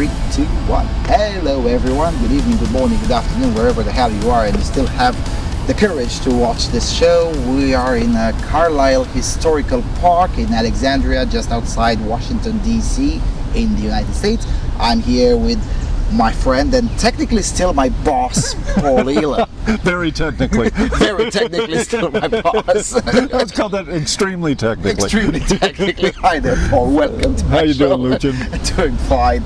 3, 2, 1. Hello everyone, good evening, good morning, good afternoon, wherever the hell you are and you still have the courage to watch this show. We are in a Carlisle Historical Park in Alexandria, just outside Washington, D.C. in the United States. I'm here with my friend and technically still my boss, Paul Elam. Very technically. Very technically still my boss. Let's call that extremely technically. Extremely technically. Hi there, Paul. Welcome to my How you show. doing, Lucien? Doing fine.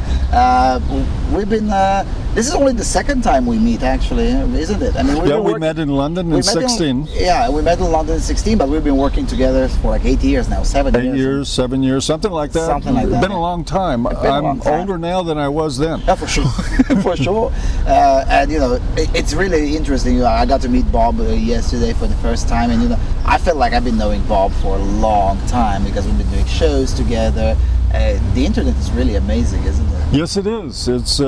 We've been. This is only the second time we meet, actually, isn't it? I mean, we met in London in 16. Yeah, we met in London in 16, but we've been working together for like 8 years now, 7 years. 8 years, 7 years, something like that. Something like that. It's been a long time. I'm older now than I was then. Yeah, for sure, for sure. And you know, it's really interesting. I got to meet Bob yesterday for the first time, and you know, I feel like I've been knowing Bob for a long time because we've been doing shows together. The internet is really amazing, isn't it? Yes, it is. It's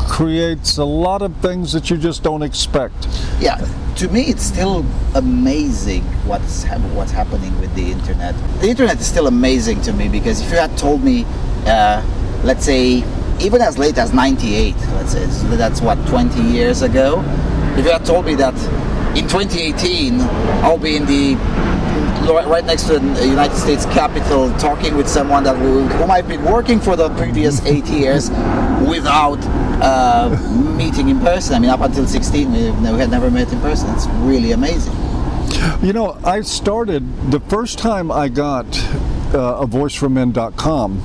creates a lot of things that you just don't expect. Yeah, to me, it's still amazing what's happening with the internet. The internet is still amazing to me because if you had told me, let's say, even as late as '98, let's say, that's what, 20 years ago. If you had told me that in 2018 I'll be in the right next to the United States Capitol talking with someone whom I've been working for the previous 8 years without meeting in person. I mean, up until 16 we had never met in person. It's really amazing. You know, I started, the first time I got avoicefrommen.com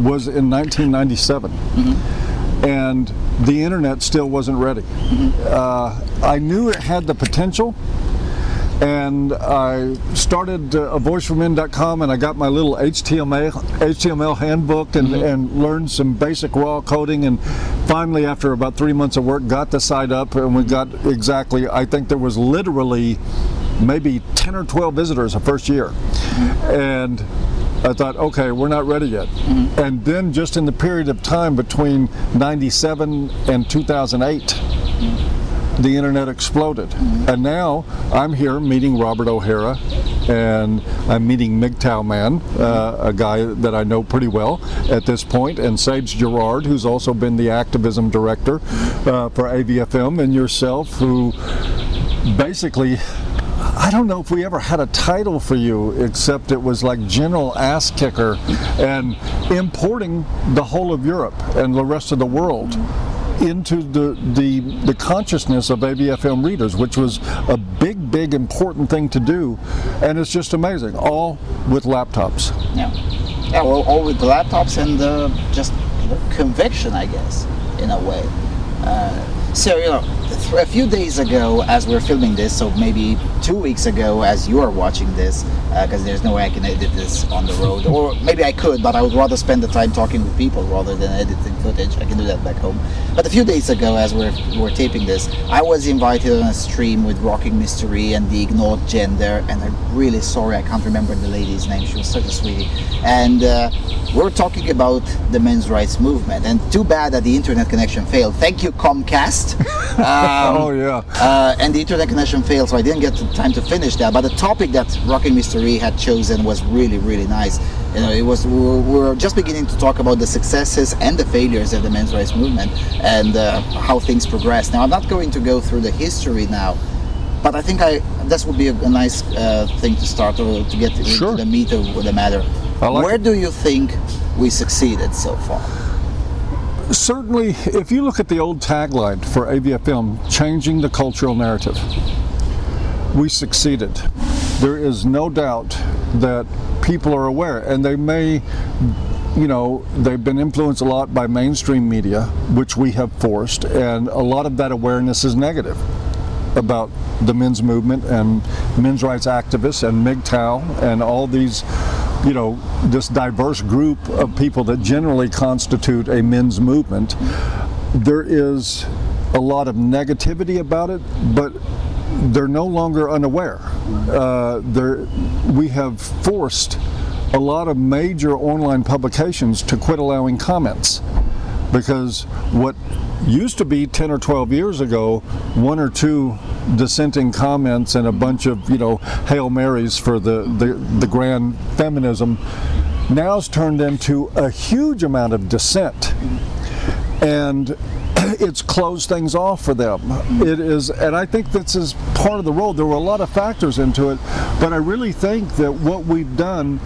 was in 1997. Mm-hmm. And the internet still wasn't ready. Mm-hmm. I knew it had the potential, and I started avoicefrommen.com, and I got my little HTML handbook and, mm-hmm. and learned some basic raw coding, and finally after about 3 months of work got the site up, and we got exactly, I think there was literally maybe 10 or 12 visitors the first year. Mm-hmm. And I thought, okay, we're not ready yet. Mm-hmm. And then just in the period of time between 97 and 2008, mm-hmm. the internet exploded. Mm-hmm. And now I'm here meeting Robert O'Hara, and I'm meeting MGTOW Man, a guy that I know pretty well at this point, and Sage Gerard, who's also been the activism director for AVFM, and yourself, who basically, I don't know if we ever had a title for you, except it was like general ass kicker and importing the whole of Europe and the rest of the world into the consciousness of AVFM readers, which was a big important thing to do. And it's just amazing, all with laptops. Yeah, well, all with the laptops and just conviction, I guess, in a way. So, you know, a few days ago, as we're filming this, so maybe 2 weeks ago, as you are watching this, because there's no way I can edit this on the road, or maybe I could, but I would rather spend the time talking with people rather than editing footage. I can do that back home. But a few days ago, as we're taping this, I was invited on a stream with Rocking Mystery and the Ignored Gender, and I'm really sorry I can't remember the lady's name. She was such a sweetie. And we're talking about the men's rights movement, and too bad that the internet connection failed. Thank you, Comcast. Oh yeah. And the internet connection failed, so I didn't get the time to finish that. But the topic that Rocking Mystery had chosen was really nice. You know, it was we were just beginning to talk about the successes and the failures of the men's rights movement and how things progressed. Now, I'm not going to go through the history now, but I think this would be a nice thing to start to get Sure. into the meat of the matter. Where do you think we succeeded so far? Certainly, if you look at the old tagline for AVFM, changing the cultural narrative, we succeeded. There is no doubt that people are aware, and they may, you know, they've been influenced a lot by mainstream media, which we have forced, and a lot of that awareness is negative about the men's movement and men's rights activists and MGTOW and all these, you know, this diverse group of people that generally constitute a men's movement. There is a lot of negativity about it, but they're no longer unaware. We have forced a lot of major online publications to quit allowing comments, because what used to be 10 or 12 years ago, 1 or 2 dissenting comments and a bunch of, you know, Hail Marys for the grand feminism, now's turned into a huge amount of dissent. and it's closed things off for them. It is, and I think this is part of the role. There were a lot of factors into it, but I really think that what we've done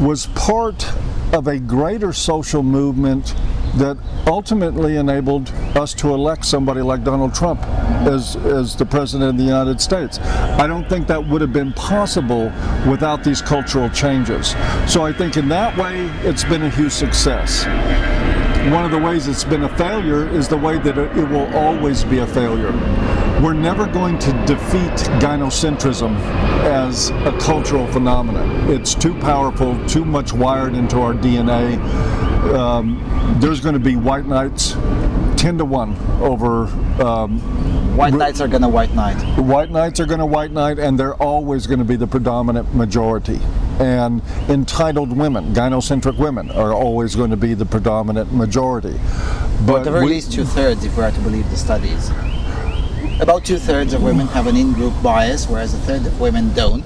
was part of a greater social movement that ultimately enabled us to elect somebody like Donald Trump as the President of the United States. I don't think that would have been possible without these cultural changes. So I think in that way, it's been a huge success. One of the ways it's been a failure is the way that it will always be a failure. We're never going to defeat gynocentrism as a cultural phenomenon. It's too powerful, too much wired into our DNA. There's going to be white knights 10-1 over white knights are going to white knight. White knights are going to white knight, and they're always going to be the predominant majority. And entitled women, gynocentric women, are always going to be the predominant majority. But at the very least 2/3, if we are to believe the studies. About 2/3 of women have an in-group bias, whereas a third of women don't.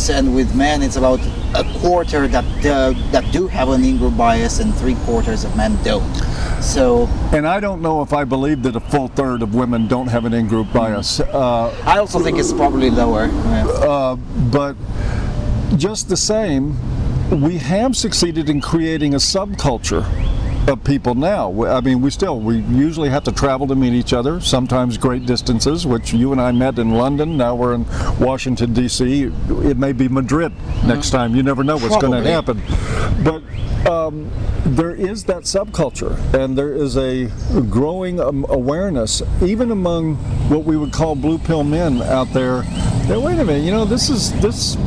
And with men, it's about a quarter that do have an in-group bias, and 3/4 of men don't. So, and I don't know if I believe that a full third of women don't have an in-group bias. I also think it's probably lower. Yeah. But just the same, we have succeeded in creating a subculture of people now. I mean, we usually have to travel to meet each other, sometimes great distances, which you and I met in London. Now we're in Washington, D.C. It may be Madrid next time. You never know what's going to happen. But there is that subculture, and there is a growing awareness, even among what we would call blue pill men out there, that, wait a minute, this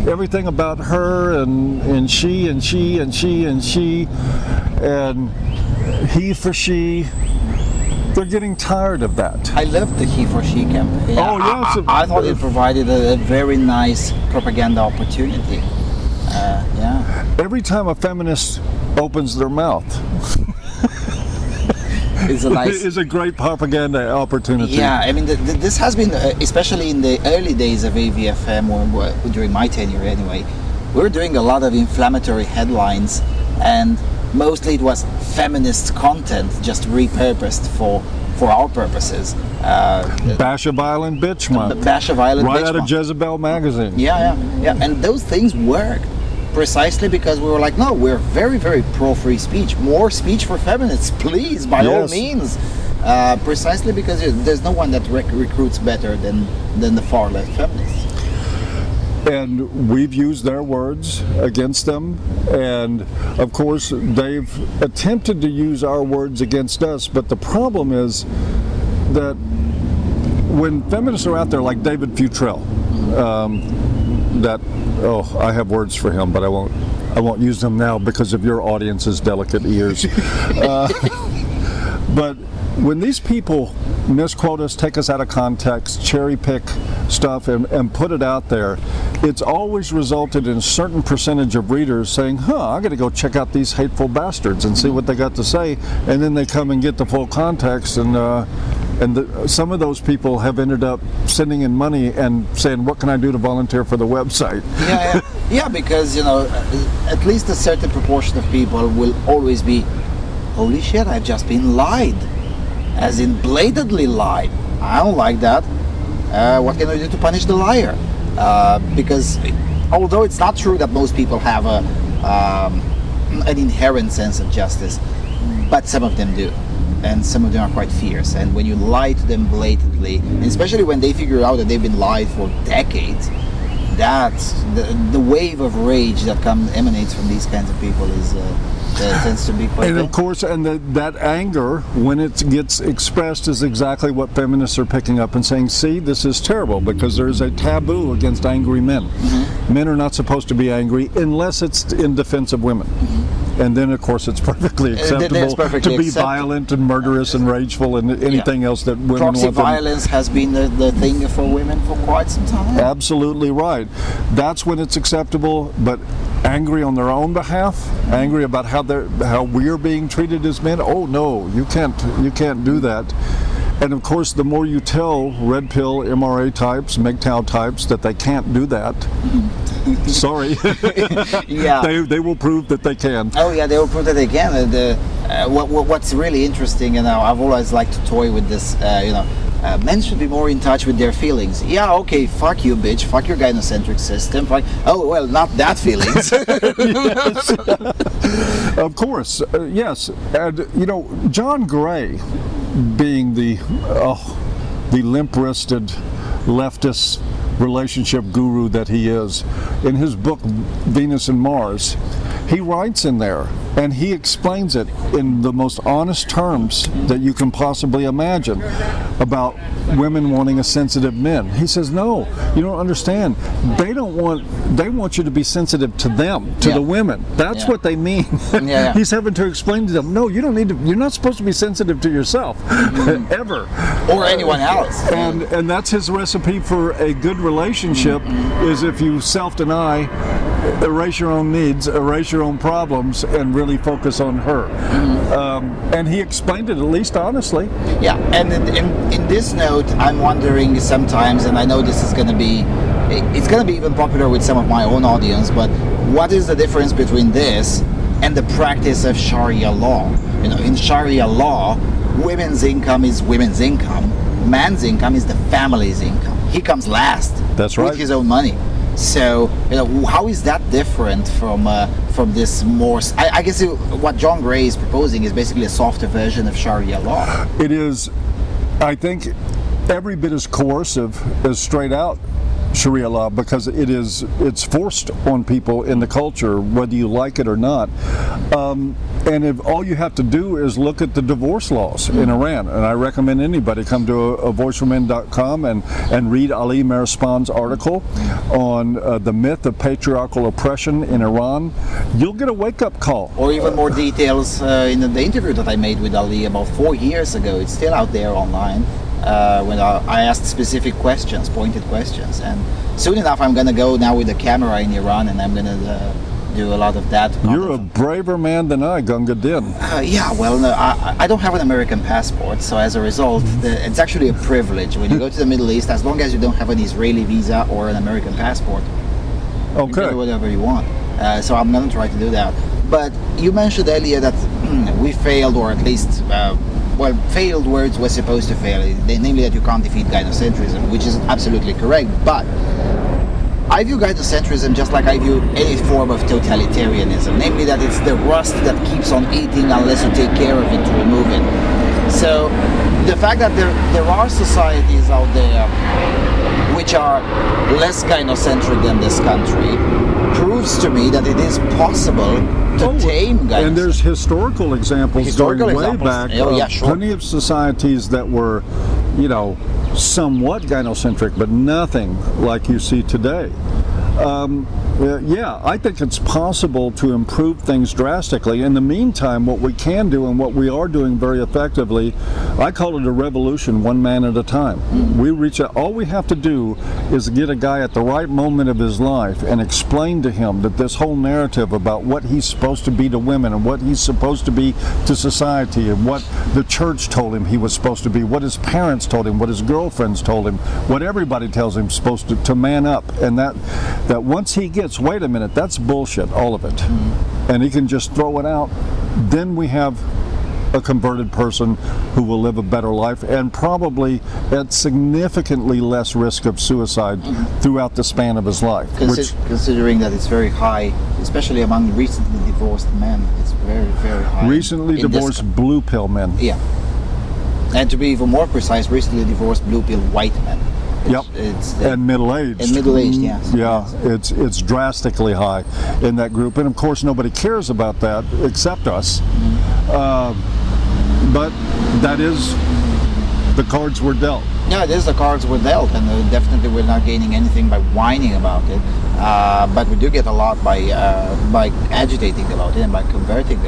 everything about her and she and she and she and she and he for she, they're getting tired of that. I loved the he for she campaign. Oh yes, I thought it provided a very nice propaganda opportunity. Yeah. Every time a feminist opens their mouth, is a great propaganda opportunity. Yeah, I mean, this has been, especially in the early days of AVFM, or during my tenure anyway, we were doing a lot of inflammatory headlines, and mostly it was feminist content just repurposed for our purposes. Bash a violent bitch month. Bash a violent bitch month. Right out of Jezebel magazine. Yeah. And those things worked precisely because we were like, no, we're very, very pro-free speech. More speech for feminists, please, by all means. Precisely because there's no one that recruits better than the far-left feminists. And we've used their words against them, and of course they've attempted to use our words against us, but the problem is that when feminists are out there like David Futrell, I have words for him, but I won't use them now because of your audience's delicate ears. But when these people misquote us, take us out of context, cherry pick stuff and put it out there, it's always resulted in a certain percentage of readers saying, I got to go check out these hateful bastards and see what they got to say, and then they come and get the full context, and some of those people have ended up sending in money and saying, what can I do to volunteer for the website? Yeah, because at least a certain proportion of people will always be, holy shit, I've just been lied, as in blatantly lied. I don't like that. What can I do to punish the liar? Because although it's not true that most people have an inherent sense of justice, but some of them do. And some of them are quite fierce. And when you lie to them blatantly, and especially when they figure out that they've been lied for decades, that's the wave of rage that emanates from these kinds of people tends to be quite. And of course, that anger, when it gets expressed, is exactly what feminists are picking up and saying, see, this is terrible, because there's a taboo against angry men. Mm-hmm. Men are not supposed to be angry unless it's in defense of women. Mm-hmm. And then, of course, it's perfectly acceptable to be violent and murderous and rageful and anything else that women want. Proxy violence has been the thing for women for quite some time. Absolutely right. That's when it's acceptable, but angry on their own behalf, angry about how we're being treated as men. Oh no, you can't do that. And of course, the more you tell red pill MRA types, MGTOW types that they can't do that, sorry, yeah, they will prove that they can. Oh yeah, they will prove that they can. what's really interesting, and I've always liked to toy with this, men should be more in touch with their feelings. Yeah, okay, fuck you, bitch. Fuck your gynocentric system. Fuck. Oh, well, not that feelings. Of course, yes. And, John Gray, being the limp-wristed leftist relationship guru that he is, in his book Venus and Mars, he writes in there, and he explains it in the most honest terms that you can possibly imagine, about women wanting a sensitive man. He says, no, you don't understand. They want you to be sensitive to them, to the women. That's what they mean. He's having to explain to them, no, you're not supposed to be sensitive to yourself, ever. Or anyone else. And that's his recipe for a good relationship, is if you self-deny, erase your own needs, erase your own problems, and really focus on her. And he explained it, at least honestly. Yeah, and in this note, I'm wondering sometimes, and I know this is going to be, it's going to be even popular with some of my own audience, but what is the difference between this and the practice of Sharia law? In Sharia law, women's income is women's income, man's income is the family's income. He comes last. That's right. With his own money. So, how is that different from this more? I guess what John Gray is proposing is basically a softer version of Sharia law. It is, I think, every bit as coercive as straight out Sharia law, because it's forced on people in the culture, whether you like it or not. And if all you have to do is look at the divorce laws in Iran, and I recommend anybody come to avoiceformen.com and read Ali Merespan's article on the myth of patriarchal oppression in Iran, you'll get a wake-up call. Or even more details in the interview that I made with Ali about 4 years ago. It's still out there online. When I asked specific questions, pointed questions, and soon enough I'm going to go now with the camera in Iran, and I'm going to do a lot of that. You're a braver man than I, Gunga Din. Yeah, well, no, I don't have an American passport, so as a result, it's actually a privilege. When you go to the Middle East, as long as you don't have an Israeli visa or an American passport, you can do whatever you want. So I'm going to try to do that. But you mentioned earlier that we failed, or at least failed words were supposed to fail, namely that you can't defeat gynocentrism, which is absolutely correct. But I view gynocentrism just like I view any form of totalitarianism, namely that it's the rust that keeps on eating unless you take care of it to remove it. So the fact that there are societies out there which are less gynocentric than this country proves to me that it is possible to tame gynocentrism. And there's historical examples going way back. Plenty of societies that were, somewhat gynocentric, but nothing like you see today. I think it's possible to improve things drastically. In the meantime, what we can do, and what we are doing very effectively, I call it a revolution, one man at a time. We reach out. All we have to do is get a guy at the right moment of his life and explain to him that this whole narrative about what he's supposed to be to women, and what he's supposed to be to society, and what the church told him he was supposed to be, what his parents told him, what his girlfriends told him, what everybody tells him supposed to man up, and that once he gets, wait a minute, that's bullshit, all of it, and he can just throw it out, then we have a converted person who will live a better life, and probably at significantly less risk of suicide throughout the span of his life. Considering that it's very high, especially among recently divorced men, it's very, very high. Recently divorced blue pill men. Yeah. And to be even more precise, recently divorced blue pill white men. And middle-aged. And middle-aged, yes. Yeah, it's drastically high in that group, and of course nobody cares about that except us. But that is the cards we're dealt. Yeah, it is the cards we're dealt, and definitely we're not gaining anything by whining about it. But we do get a lot by agitating about it and by converting,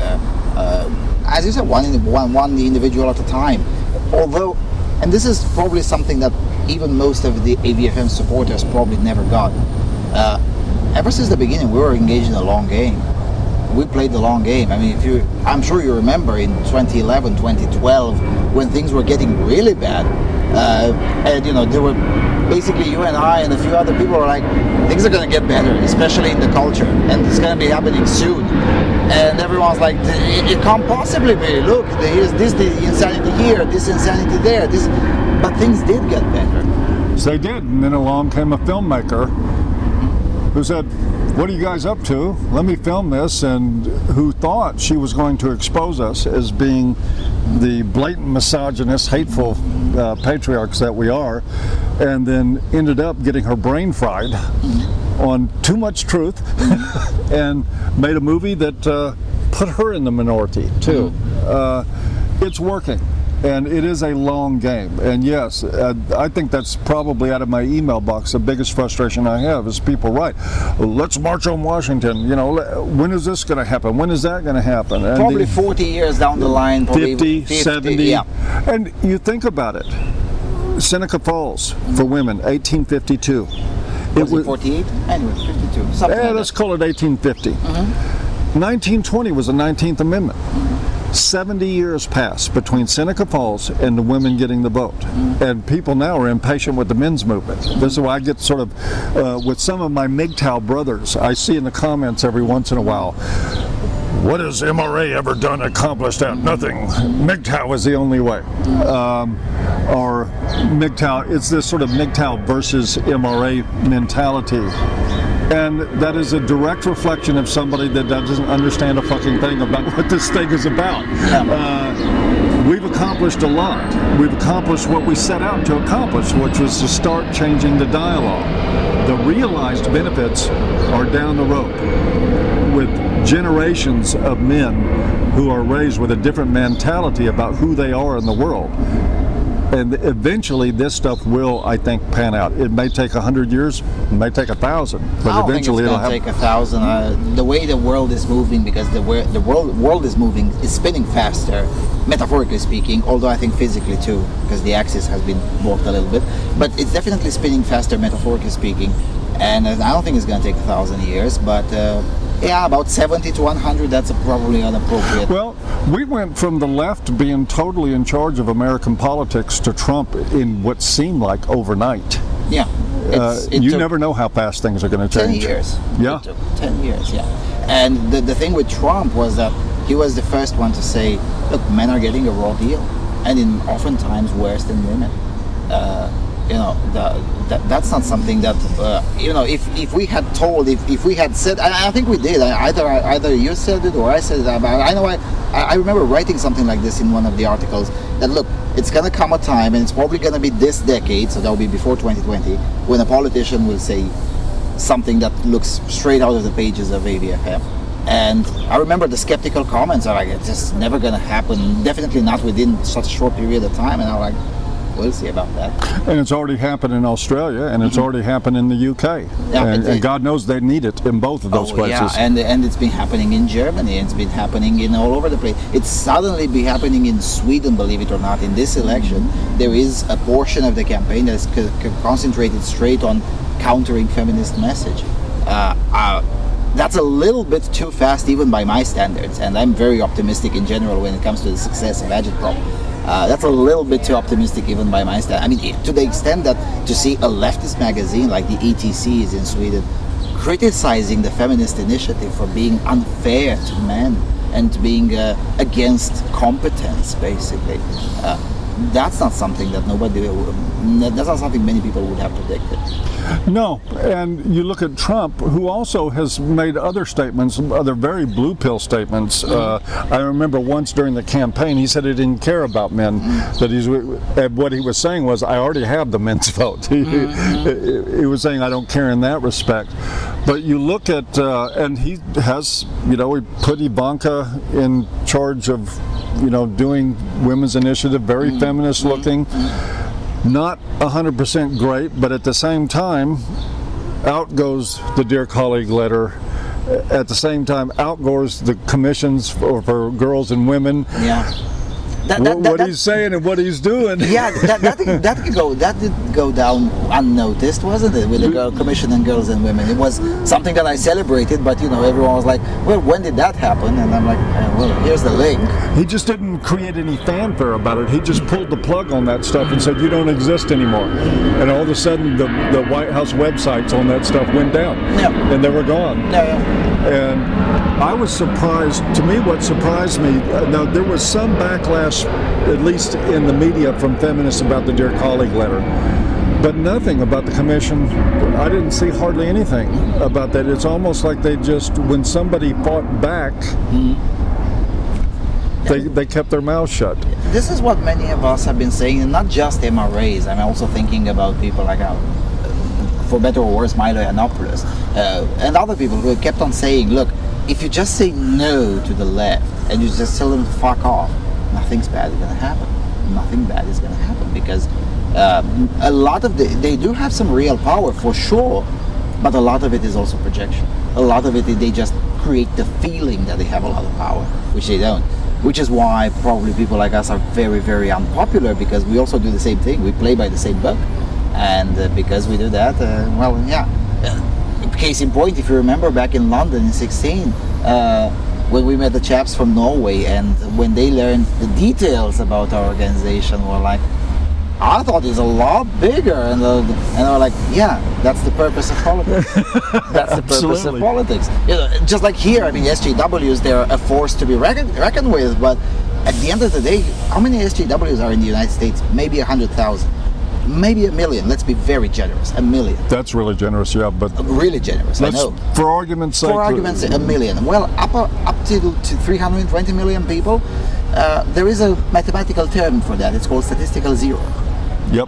as you said, one individual at a time. Although, and this is probably something that even most of the AVFM supporters probably never got. Ever since the beginning, we were engaged in a long game. We played the long game. I mean, I'm sure you remember in 2011, 2012, when things were getting really bad, and there were basically you and I and a few other people are like, things are going to get better, especially in the culture, and it's going to be happening soon. And everyone's like, it can't possibly be. Look, here's this the insanity here, this insanity there. This, but things did get better. So they did, and then along came a filmmaker who said, "What are you guys up to? Let me film this," and who thought she was going to expose us as being the blatant misogynist, hateful patriarchs that we are, and then ended up getting her brain fried on too much truth and made a movie that put her in the minority too. It's working. And it is a long game. And yes, I think that's probably out of my email box the biggest frustration I have is people write, let's march on Washington. You know, when is this going to happen? When is that going to happen? And probably 40 years down the line. 50, 70. Yeah. And you think about it. Seneca Falls for women, 1852. Was it 48? Anyway, 52. Something like let's that. call it 1850. 1920 was the 19th Amendment. 70 years passed between Seneca Falls and the women getting the vote. And people now are impatient with the men's movement. This is why I get sort of, with some of my MGTOW brothers, I see in the comments every once in a while, what has MRA ever done accomplished that? Nothing. MGTOW is the only way. Or MGTOW, it's this sort of MGTOW versus MRA mentality. And that is a direct reflection of somebody that doesn't understand a fucking thing about what this thing is about. We've accomplished a lot. We've accomplished what we set out to accomplish, which was to start changing the dialogue. The realized benefits are down the road with generations of men who are raised with a different mentality about who they are in the world. And eventually this stuff will, I think, pan out. It may take 100 years, it may take 1,000, but eventually it'll happen. I don't think it's going to take 1,000. The way the world is moving, because the world is moving, is spinning faster, metaphorically speaking, although I think physically too, because the axis has been warped a little bit. But it's definitely spinning faster, metaphorically speaking. And I don't think it's going to take 1,000 years, but yeah, about 70 to 100, that's probably unappropriate. Well, we went from the left being totally in charge of American politics to Trump in what seemed like overnight. Yeah. You never know how fast things are going to change. 10 years. Yeah. It took 10 years, yeah. And the thing with Trump was that he was the first one to say, look, men are getting a raw deal, and in oftentimes worse than women. You know, that's not something that, you know, if we had told, if we had said, I think we did, either you said it or I said it, I remember writing something like this in one of the articles, that look, it's going to come a time, and it's probably going to be this decade, so that will be before 2020, when a politician will say something that looks straight out of the pages of AVFM. And I remember the skeptical comments are like, it's just never going to happen, definitely not within such a short period of time, and I'm like, we'll see about that. And it's already happened in Australia, and it's already happened in the UK. Yeah, and God knows they need it in both of those places. Yeah, and it's been happening in Germany, it's been happening in all over the place. It's suddenly been happening in Sweden, believe it or not. In this election, there is a portion of the campaign that's concentrated straight on countering feminist message. That's a little bit too fast even by my standards, and I'm very optimistic in general when it comes to the success of Agitprop. That's a little bit too optimistic even by my standards. I mean, to the extent that to see a leftist magazine like the ETC is in Sweden criticizing the feminist initiative for being unfair to men and being against competence, basically. That's not something that that's not something many people would have predicted. No, and you look at Trump, who also has made other statements, other very blue pill statements. I remember once during the campaign, he said he didn't care about men. That what he was saying was, I already have the men's vote. He was saying, I don't care in that respect. But you look at, and he has, you know, he put Ivanka in charge of, you know, doing women's initiative, very feminist looking. Not 100% great, but at the same time, out goes the Dear Colleague letter. At the same time, out goes the commissions for girls and women. Yeah. what he's saying and what he's doing. Yeah, that did go down unnoticed, wasn't it? With the Commission on Girls and Women, it was something that I celebrated. But everyone was like, "Well, when did that happen?" And I'm like, "Well, here's the link." He just didn't create any fanfare about it. He just pulled the plug on that stuff and said, "You don't exist anymore." And all of a sudden, the White House websites on that stuff went down, and they were gone. And I was surprised. To me, what surprised me, now there was some backlash, at least in the media, from feminists about the Dear Colleague letter, but nothing about the commission. I didn't see hardly anything about that. It's almost like they just, when somebody fought back, they kept their mouths shut. This is what many of us have been saying, and not just MRAs. I'm also thinking about people like for better or worse, Milo Yiannopoulos, and other people who kept on saying, look, if you just say no to the left and you just tell them to fuck off, nothing's bad is going to happen. Nothing bad is going to happen, because a lot of they do have some real power for sure, but a lot of it is also projection. A lot of it, they just create the feeling that they have a lot of power, which they don't. Which is why probably people like us are very, very unpopular, because we also do the same thing. We play by the same book. And because we do that, case in point, if you remember back in London in 16, when we met the chaps from Norway, and when they learned the details about our organization, were like, I thought it's a lot bigger, and they were like, yeah, that's the purpose of politics. That's the purpose of politics. Just like here, I mean, SJWs, they're a force to be reckoned with, but at the end of the day, how many SJWs are in the United States? Maybe 100,000. Maybe 1 million. Let's be very generous. 1 million. That's really generous, yeah. But really generous. I know. For argument's sake. For argument's sake, 1 million. Well, up to 320 million people. There is a mathematical term for that. It's called statistical zero. Yep.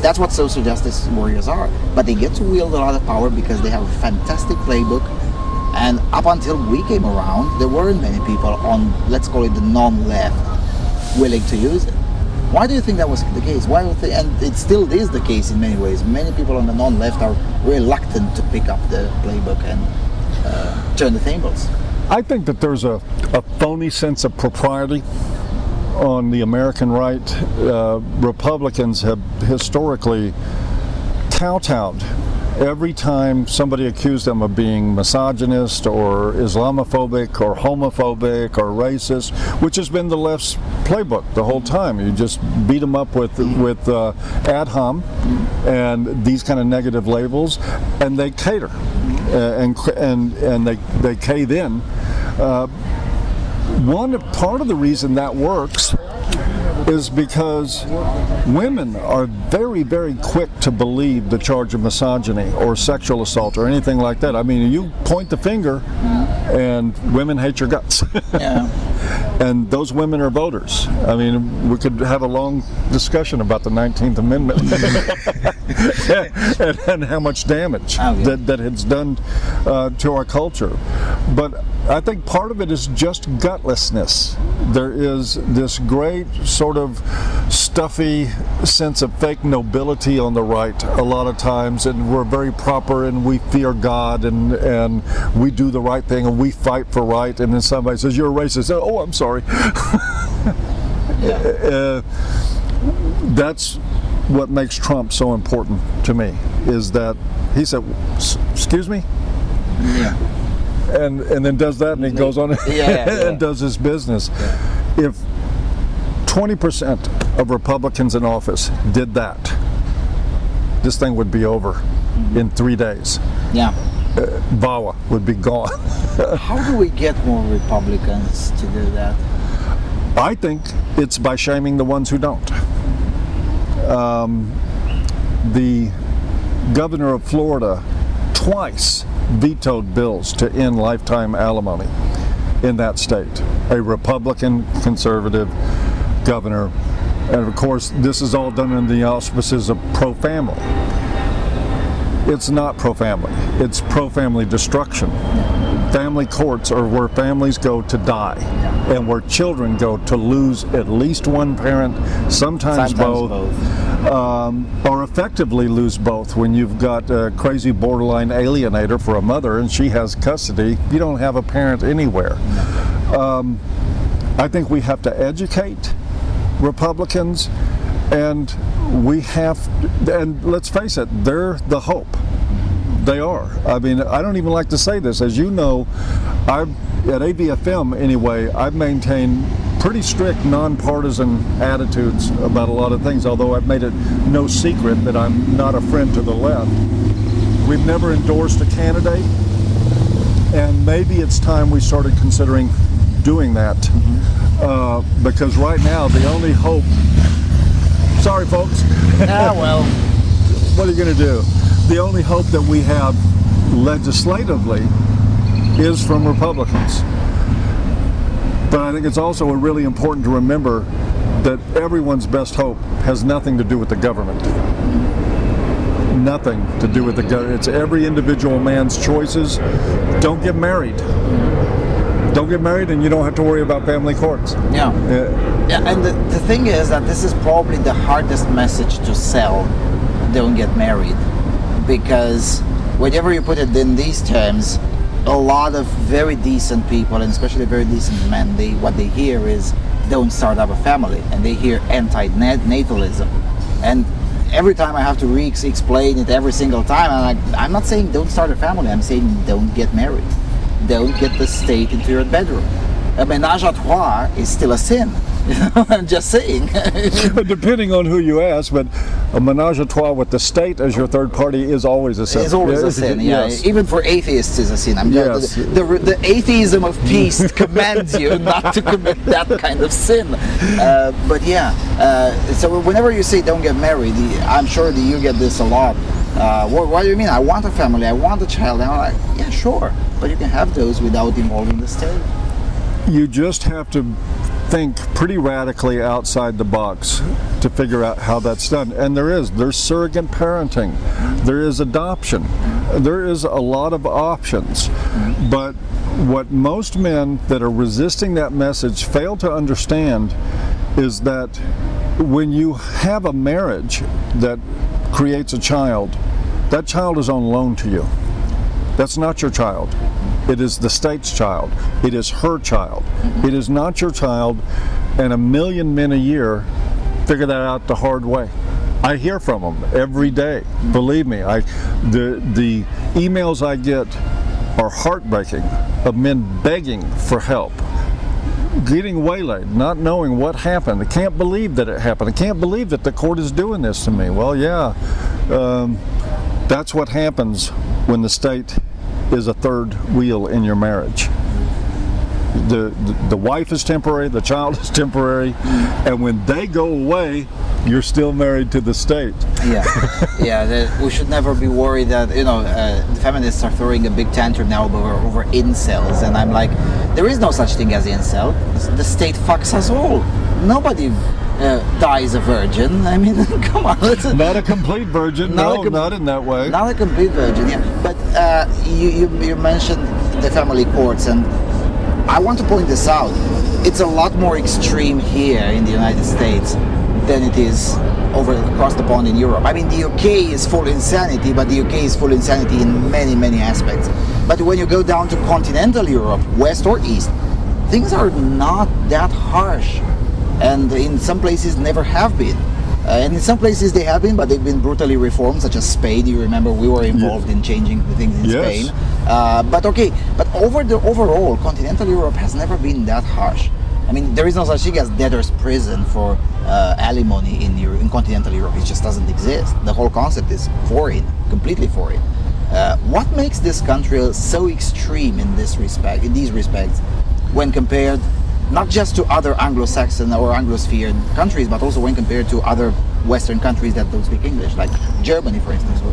That's what social justice warriors are. But they get to wield a lot of power because they have a fantastic playbook. And up until we came around, there weren't many people on, let's call it the non-left, willing to use it. Why do you think that was the case? And it still is the case in many ways. Many people on the non-left are reluctant to pick up the playbook and turn the tables. I think that there's a phony sense of propriety on the American right. Republicans have historically kowtowed every time somebody accused them of being misogynist or Islamophobic or homophobic or racist, which has been the left's playbook the whole time. You just beat them up with ad hom and these kind of negative labels, and they cater and they cave in. One part of the reason that works is because women are very, very quick to believe the charge of misogyny or sexual assault or anything like that. I mean, you point the finger and women hate your guts. Yeah. And those women are voters. I mean, we could have a long discussion about the 19th Amendment and how much damage that it's done to our culture. But I think part of it is just gutlessness. There is this great sort of stuffy sense of fake nobility on the right a lot of times, and we're very proper and we fear God and we do the right thing and we fight for right, and then somebody says, you're a racist. Oh, I'm sorry. That's what makes Trump so important to me, is that he said, excuse me? Yeah. And then does that, and he goes on and does his business. Yeah. If 20% of Republicans in office did that, this thing would be over in 3 days. Yeah. VAWA would be gone. How do we get more Republicans to do that? I think it's by shaming the ones who don't. The governor of Florida twice vetoed bills to end lifetime alimony in that state. A Republican conservative governor. And of course, this is all done in the auspices of pro-family. It's not pro-family. It's pro-family destruction. Family courts are where families go to die, and where children go to lose at least one parent, sometimes both. Or effectively lose both. When you've got a crazy borderline alienator for a mother and she has custody, you don't have a parent anywhere. I think we have to educate Republicans, and let's face it, they're the hope. They are. I mean, I don't even like to say this. As you know, at ABFM anyway, I've maintained pretty strict nonpartisan attitudes about a lot of things, although I've made it no secret that I'm not a friend to the left. We've never endorsed a candidate, and maybe it's time we started considering doing that. Because right now, the only hope... Sorry, folks. Well. What are you going to do? The only hope that we have legislatively is from Republicans. But I think it's also really important to remember that everyone's best hope has nothing to do with the government. Nothing to do with the government. It's every individual man's choices. Don't get married. Don't get married and you don't have to worry about family courts. Yeah. And the thing is that this is probably the hardest message to sell. Don't get married. Because whenever you put it in these terms, a lot of very decent people, and especially very decent men, what they hear is don't start up a family, and they hear anti-natalism. And every time I have to explain it every single time, I'm not saying don't start a family, I'm saying don't get married. Don't get the state into your bedroom. A ménage à trois is still a sin. I'm just saying. Depending on who you ask, but a ménage à trois with the state as your third party is always a sin. It's always a sin, yeah. Yes. Even for atheists is a sin. Yes. The atheism of peace commands you not to commit that kind of sin. But yeah, so whenever you say don't get married, I'm sure that you get this a lot. What do you mean? I want a family, I want a child. And I'm like, yeah, sure. But you can have those without involving the state. You just have to think pretty radically outside the box to figure out how that's done. And there's surrogate parenting, there is adoption, there is a lot of options. But what most men that are resisting that message fail to understand is that when you have a marriage that creates a child, that child is on loan to you. That's not your child. It is the state's child. It is her child. It is not your child, and a million men a year figure that out the hard way. I hear from them every day. Believe me, the emails I get are heartbreaking, of men begging for help, getting waylaid, not knowing what happened. I can't believe that it happened. I can't believe that the court is doing this to me. Well, yeah, that's what happens when the state is a third wheel in your marriage. The wife is temporary, the child is temporary, and when they go away, you're still married to the state. Yeah, we should never be worried that the feminists are throwing a big tantrum now over incels, and I'm like, there is no such thing as incel. The state fucks us all. Nobody dies a virgin. I mean, come on. Not a complete virgin. Not in that way. Not a complete virgin. Yeah, but you mentioned the family courts, and I want to point this out. It's a lot more extreme here in the United States than it is across the pond in Europe. I mean, the UK is full insanity, but the UK is full insanity in many, many aspects. But when you go down to continental Europe, west or east, things are not that harsh. And in some places never have been. And in some places they have been, but they've been brutally reformed, such as Spain. You remember we were involved in changing the things in Spain. But overall, continental Europe has never been that harsh. I mean, there is no such thing as debtor's prison for alimony in continental Europe. It just doesn't exist. The whole concept is foreign, completely foreign. What makes this country so extreme in these respects, when compared not just to other Anglo-Saxon or Anglosphere countries, but also when compared to other Western countries that don't speak English, like Germany, for instance, or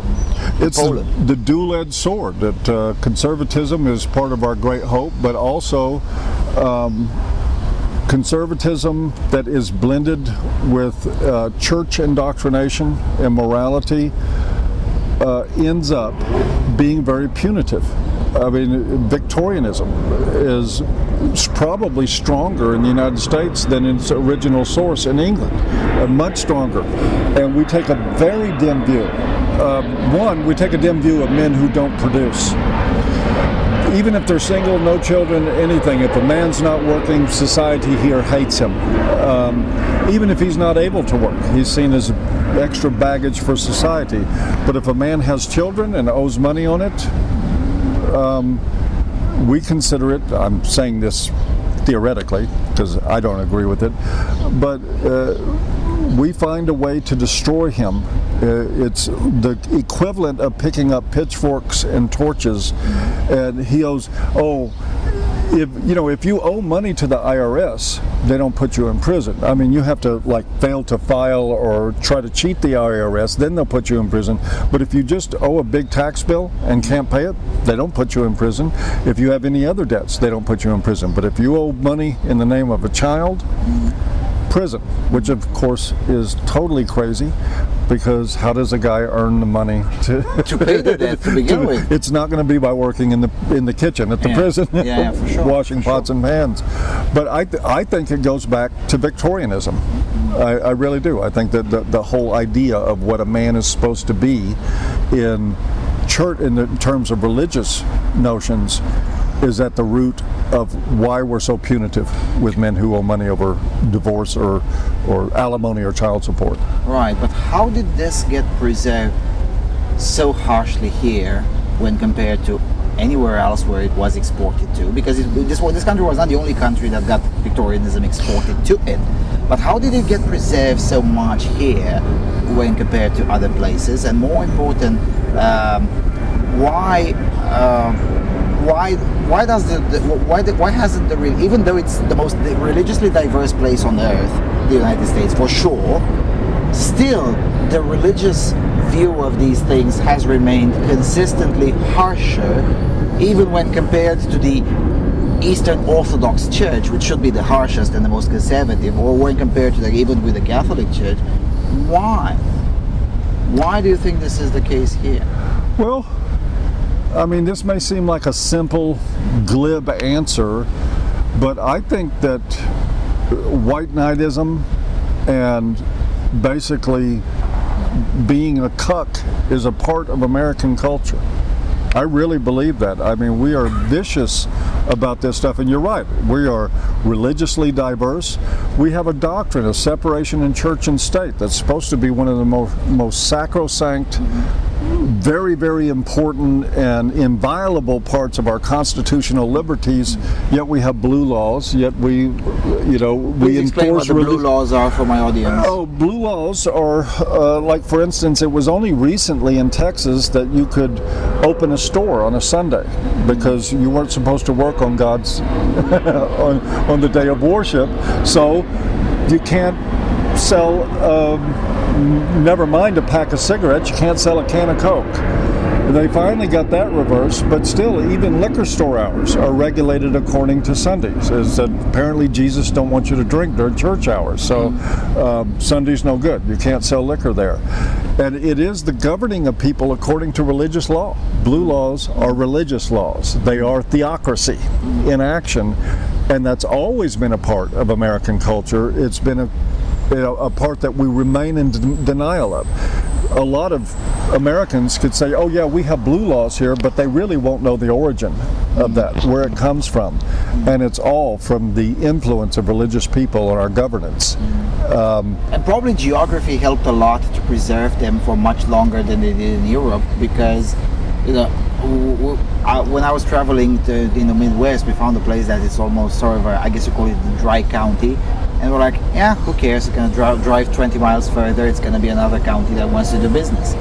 it's Poland? the dual-edged sword that conservatism is part of our great hope, but also conservatism that is blended with church indoctrination and morality ends up being very punitive. I mean, Victorianism is probably stronger in the United States than in its original source in England, much stronger. And we take a very dim view. We take a dim view of men who don't produce. even if they're single, no children, anything, if a man's not working, society here hates him. Even if he's not able to work, he's seen as extra baggage for society. But if a man has children and owes money on it, we consider it, I'm saying this theoretically, because I don't agree with it, but we find a way to destroy him. It's the equivalent of picking up pitchforks and torches, and he owes, if you owe money to the IRS, they don't put you in prison. I mean, you have to like fail to file or try to cheat the IRS, then they'll put you in prison. But if you just owe a big tax bill and can't pay it, they don't put you in prison. If you have any other debts, they don't put you in prison. But if you owe money in the name of a child, prison, which of course is totally crazy, because how does a guy earn the money to pay the debt to begin with? It's not going to be by working in the kitchen at the prison, for sure, washing pots and pans. But I think it goes back to Victorianism. I really do. I think that the whole idea of what a man is supposed to be in church, in terms of religious notions, is at the root of why we're so punitive with men who owe money over divorce or alimony or child support. Right, but how did this get preserved so harshly here when compared to anywhere else where it was exported to? Because this country was not the only country that got Victorianism exported to it. But how did it get preserved so much here when compared to other places? And more important, why hasn't even though it's the most religiously diverse place on earth, the United States for sure, still the religious view of these things has remained consistently harsher, even when compared to the Eastern Orthodox Church, which should be the harshest and the most conservative, or when compared to even with the Catholic Church. Why do you think this is the case here? Well, I mean, this may seem like a simple, glib answer, but I think that white knightism and basically being a cuck is a part of American culture. I really believe that. I mean, we are vicious about this stuff, and you're right, we are religiously diverse. We have a doctrine of separation in church and state that's supposed to be one of the most sacrosanct, very, very important and inviolable parts of our constitutional liberties, yet we have blue laws, yet we explain what the blue laws are for my audience. Blue laws are, like for instance, it was only recently in Texas that you could open a store on a Sunday because you weren't supposed to work on God's, on the day of worship, so you can't sell, never mind a pack of cigarettes, you can't sell a can of Coke. They finally got that reversed, but still, even liquor store hours are regulated according to Sundays. Is that apparently Jesus don't want you to drink during church hours, so Sunday's no good. You can't sell liquor there. And it is the governing of people according to religious law. Blue laws are religious laws. They are theocracy in action, and that's always been a part of American culture. It's been a part that we remain in denial of. A lot of Americans could say, oh yeah, we have blue laws here, but they really won't know the origin of that, where it comes from. And it's all from the influence of religious people on our governance. And probably geography helped a lot to preserve them for much longer than they did in Europe, because when I was traveling in the Midwest, we found a place that is almost sort of I guess you call it the dry county. And we're like, yeah, who cares? It's going to drive 20 miles further. It's going to be another county that wants to do business.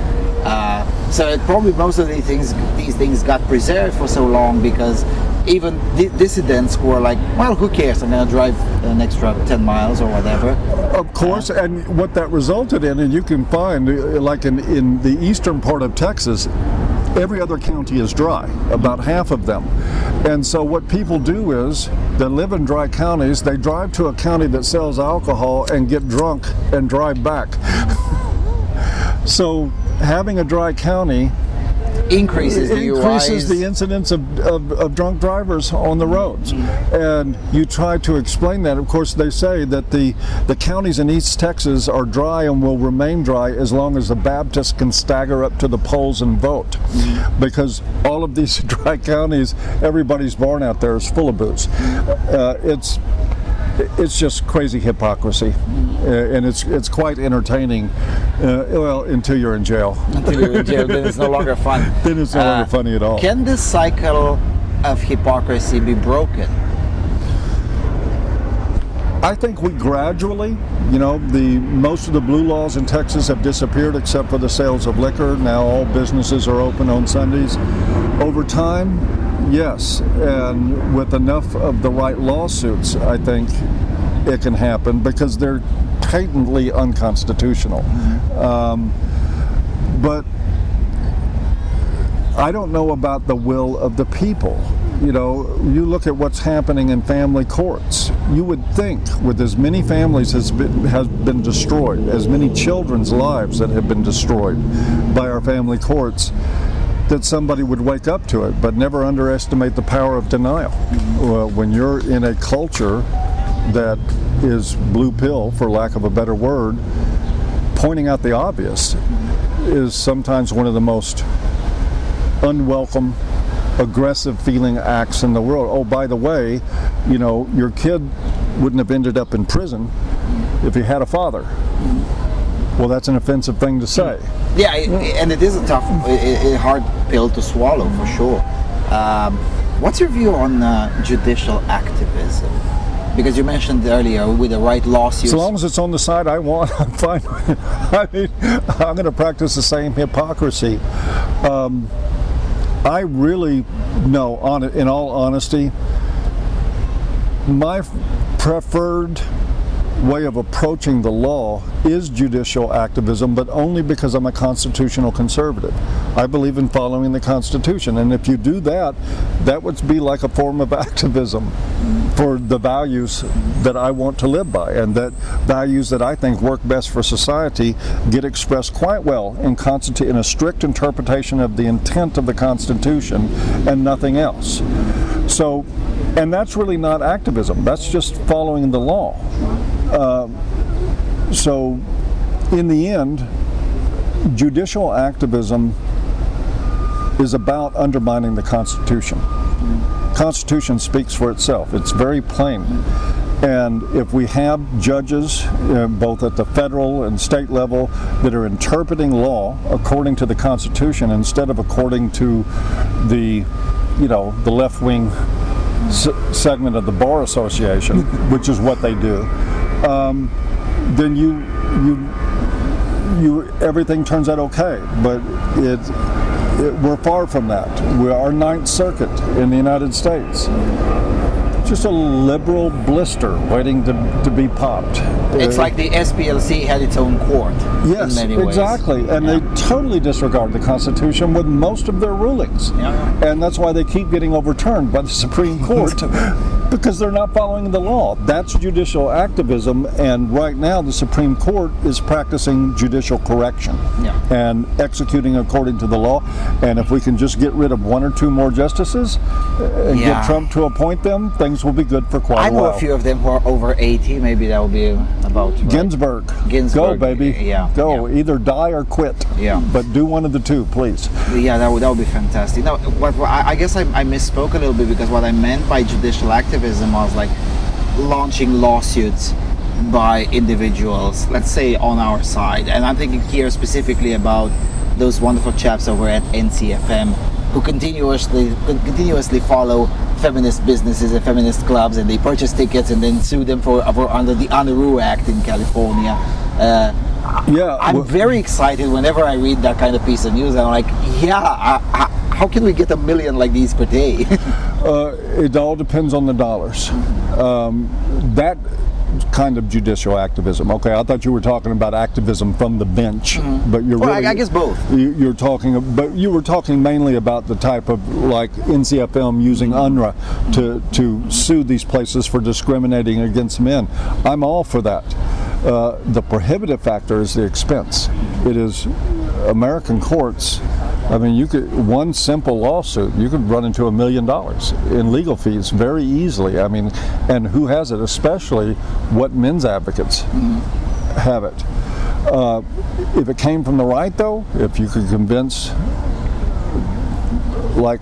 So probably most of these things got preserved for so long because even dissidents were like, well, who cares? I'm going to drive an extra 10 miles or whatever. Of course, and what that resulted in, and you can find, like in the eastern part of Texas, every other county is dry, about half of them. And so what people do is, they live in dry counties, they drive to a county that sells alcohol and get drunk and drive back. So having a dry county increases the incidence of drunk drivers on the roads. And you try to explain that. Of course, they say that the counties in East Texas are dry and will remain dry as long as the Baptists can stagger up to the polls and vote. Because all of these dry counties, everybody's barn out there is full of booze. It's just crazy hypocrisy, and it's quite entertaining. Well, until you're in jail. Until you're in jail, then it's no longer fun. Then it's no longer funny at all. Can this cycle of hypocrisy be broken? I think we gradually, most of the blue laws in Texas have disappeared except for the sales of liquor. Now all businesses are open on Sundays. Over time, yes, and with enough of the right lawsuits, I think it can happen because they're patently unconstitutional. But I don't know about the will of the people. You look at what's happening in family courts. You would think with as many families has been destroyed, as many children's lives that have been destroyed by our family courts, that somebody would wake up to it, but never underestimate the power of denial. When you're in a culture that is blue pill, for lack of a better word, pointing out the obvious is sometimes one of the most unwelcome, aggressive feeling acts in the world. Oh, by the way, your kid wouldn't have ended up in prison if he had a father. Well, that's an offensive thing to say. Yeah, and it is a tough, a hard pill to swallow for sure. What's your view on judicial activism? Because you mentioned earlier with the right lawsuits. As long as it's on the side I want, I'm fine. I mean, I'm going to practice the same hypocrisy. I really know, in all honesty, my preferred way of approaching the law is judicial activism, but only because I'm a constitutional conservative. I believe in following the Constitution, and if you do that, that would be like a form of activism for the values that I want to live by, and that values that I think work best for society get expressed quite well in a strict interpretation of the intent of the Constitution and nothing else. So, and that's really not activism, that's just following the law. So, in the end, judicial activism is about undermining the Constitution. Constitution speaks for itself. It's very plain. And if we have judges, both at the federal and state level, that are interpreting law according to the Constitution instead of according to the left-wing segment of the Bar Association, which is what they do, then everything turns out okay. But we're far from that. Our Ninth Circuit in the United States, just a liberal blister waiting to be popped. It's like the SPLC had its own court. Yes, in many ways. Exactly, and they totally disregard the Constitution with most of their rulings, and that's why they keep getting overturned by the Supreme Court. Because they're not following the law. That's judicial activism, and right now the Supreme Court is practicing judicial correction and executing according to the law. And if we can just get rid of one or two more justices and get Trump to appoint them, things will be good for quite a while. I know a few of them who are over 80. Maybe that will be about right. Ginsburg. Go, baby. Go. Either die or quit. But do one of the two, please. Yeah, that would be fantastic. Now, I guess I misspoke a little bit, because what I meant by judicial activism was like launching lawsuits by individuals, let's say on our side. And I'm thinking here specifically about those wonderful chaps over at NCFM who continuously follow feminist businesses and feminist clubs, and they purchase tickets and then sue them for under the Unruh Act in California. I'm very excited whenever I read that kind of piece of news. I'm like, how can we get 1 million like these per day? It all depends on the dollars. That kind of judicial activism. Okay, I thought you were talking about activism from the bench, but you're really, I guess both. You're talking, but you were talking mainly about the type of like NCFM using UNRWA to sue these places for discriminating against men. I'm all for that. The prohibitive factor is the expense. It is American courts I mean, one simple lawsuit, you could run into $1 million in legal fees very easily. I mean, and who has it? Especially what men's advocates have it. If it came from the right, though, if you could convince, like,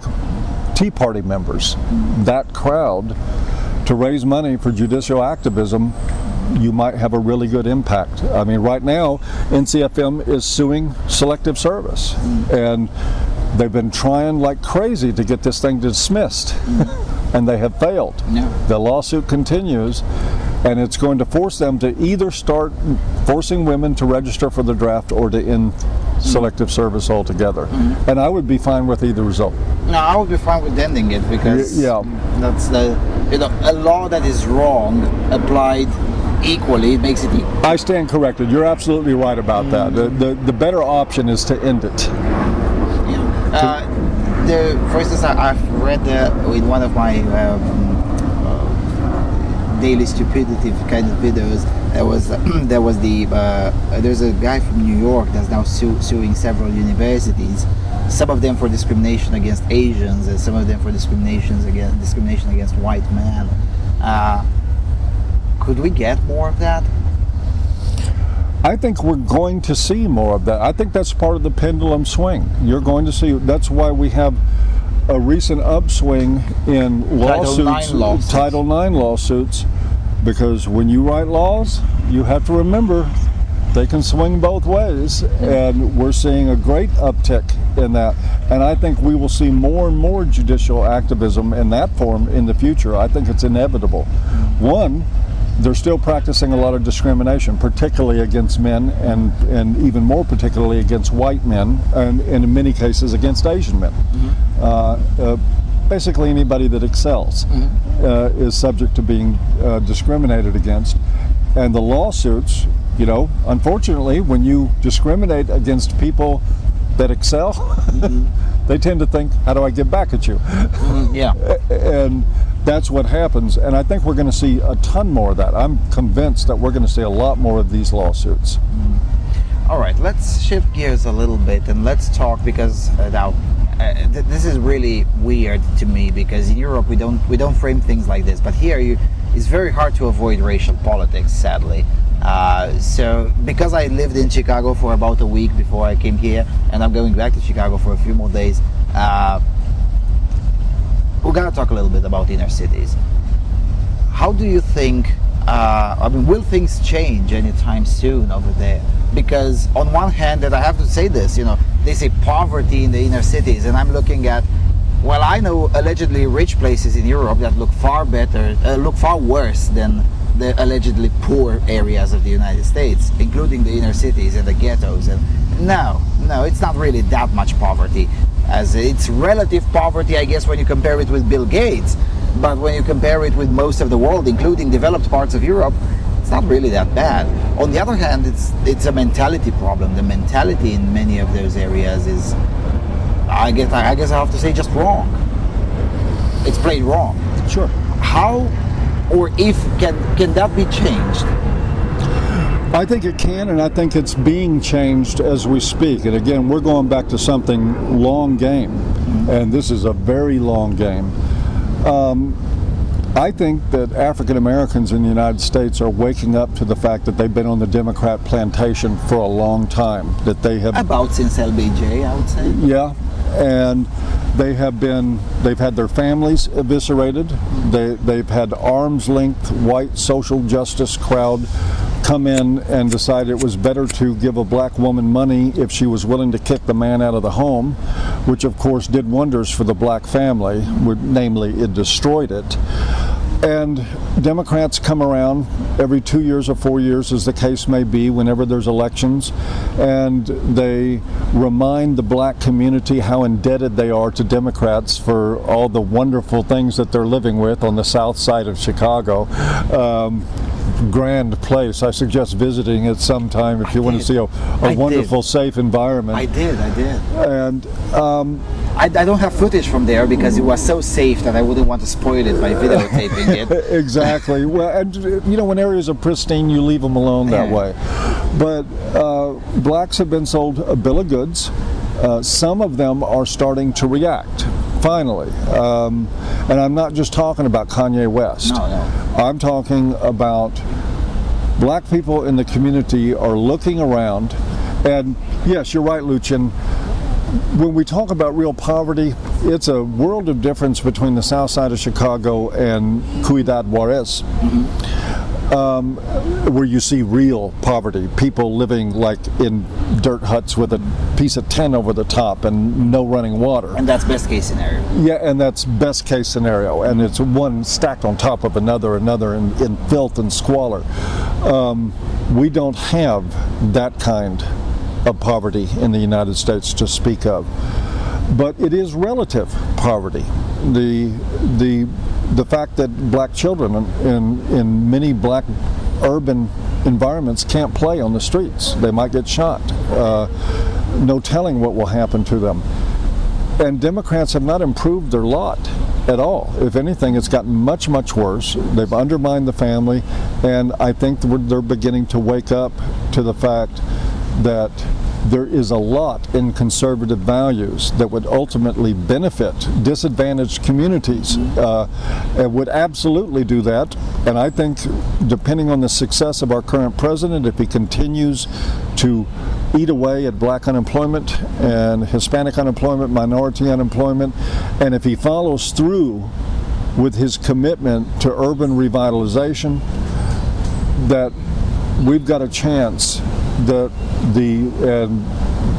Tea Party members, that crowd, to raise money for judicial activism, you might have a really good impact. I mean, right now, NCFM is suing Selective Service, and they've been trying like crazy to get this thing dismissed, and they have failed. The lawsuit continues, and it's going to force them to either start forcing women to register for the draft or to end Selective Service altogether. And I would be fine with either result. No, I would be fine with ending it, because that's a law that is wrong applied equally, it makes it equal. I stand corrected. You're absolutely right about that. The better option is to end it. For instance, I've read in one of my daily stupidity kind of videos, there's a guy from New York that's now suing several universities, some of them for discrimination against Asians and some of them for discrimination against white men. Could we get more of that? I think we're going to see more of that. I think that's part of the pendulum swing. You're going to see, that's why we have a recent upswing in lawsuits, Title IX lawsuits, because when you write laws, you have to remember they can swing both ways, and we're seeing a great uptick in that. And I think we will see more and more judicial activism in that form in the future. I think it's inevitable. One, they're still practicing a lot of discrimination, particularly against men, and even more particularly against white men, and in many cases against Asian men. Basically anybody that excels is subject to being discriminated against. And the lawsuits, you know, unfortunately, when you discriminate against people that excel, they tend to think, how do I get back at you? And that's what happens, and I think we're going to see a ton more of that. I'm convinced that we're going to see a lot more of these lawsuits. All right, let's shift gears a little bit and let's talk, because now this is really weird to me, because in Europe we don't frame things like this, but here it's very hard to avoid racial politics, sadly. So because I lived in Chicago for about a week before I came here, and I'm going back to Chicago for a few more days, we're going to talk a little bit about inner cities. How do you think, will things change anytime soon over there? Because on one hand, and I have to say this, they say poverty in the inner cities, and I'm looking at, well, I know allegedly rich places in Europe that look far worse than the allegedly poor areas of the United States, including the inner cities and the ghettos. And no, it's not really that much poverty. As it's relative poverty, I guess, when you compare it with Bill Gates, but when you compare it with most of the world, including developed parts of Europe, it's not really that bad. On the other hand, it's a mentality problem. The mentality in many of those areas is, I guess I have to say, just wrong. It's played wrong. Sure. How, or if, can that be changed? I think it can, and I think it's being changed as we speak. And again, we're going back to something long game, and this is a very long game. I think that African Americans in the United States are waking up to the fact that they've been on the Democrat plantation for a long time. That they have about since LBJ, I would say. Yeah, and they've had their families eviscerated. They've had arm's length white social justice crowd come in and decide it was better to give a black woman money if she was willing to kick the man out of the home, which of course did wonders for the black family, namely it destroyed it. And Democrats come around every 2 years or 4 years, as the case may be, whenever there's elections, and they remind the black community how indebted they are to Democrats for all the wonderful things that they're living with on the south side of Chicago. Grand place. I suggest visiting it sometime if you want to see a wonderful, safe environment. I did. And I don't have footage from there because it was so safe that I wouldn't want to spoil it by videotaping it. Exactly. Well, and when areas are pristine, you leave them alone that way. But blacks have been sold a bill of goods. Some of them are starting to react, finally. And I'm not just talking about Kanye West. No. I'm talking about black people in the community are looking around. And yes, you're right, Lucian. When we talk about real poverty, it's a world of difference between the south side of Chicago and Ciudad Juarez, where you see real poverty, people living like in dirt huts with a piece of tin over the top and no running water. And that's best case scenario. Yeah, and that's best case scenario, and it's one stacked on top of another in filth and squalor. We don't have that kind of poverty in the United States to speak of, but it is relative poverty. The fact that black children in many black urban environments can't play on the streets. They might get shot. No telling what will happen to them. And Democrats have not improved their lot at all. If anything, it's gotten much, much worse. They've undermined the family, and I think they're beginning to wake up to the fact that there is a lot in conservative values that would ultimately benefit disadvantaged communities, and would absolutely do that. And I think, depending on the success of our current president, if he continues to eat away at black unemployment and Hispanic unemployment, minority unemployment, and if he follows through with his commitment to urban revitalization, that we've got a chance that the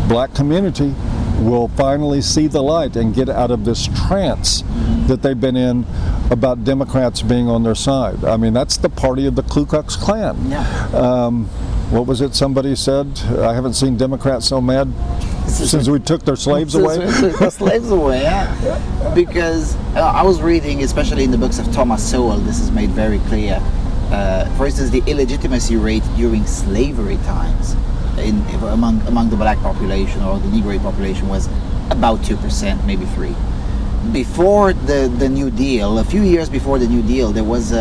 black community will finally see the light and get out of this trance that they've been in about Democrats being on their side. I mean, that's the party of the Ku Klux Klan. Yeah. What was it somebody said? I haven't seen Democrats so mad since we took their slaves away. Since we took the slaves away, yeah. Because I was reading, especially in the books of Thomas Sowell, this is made very clear. For instance, the illegitimacy rate during slavery times among the black population or the Negro population was about 2%, maybe 3%. Before the New Deal, a few years before the New Deal, there was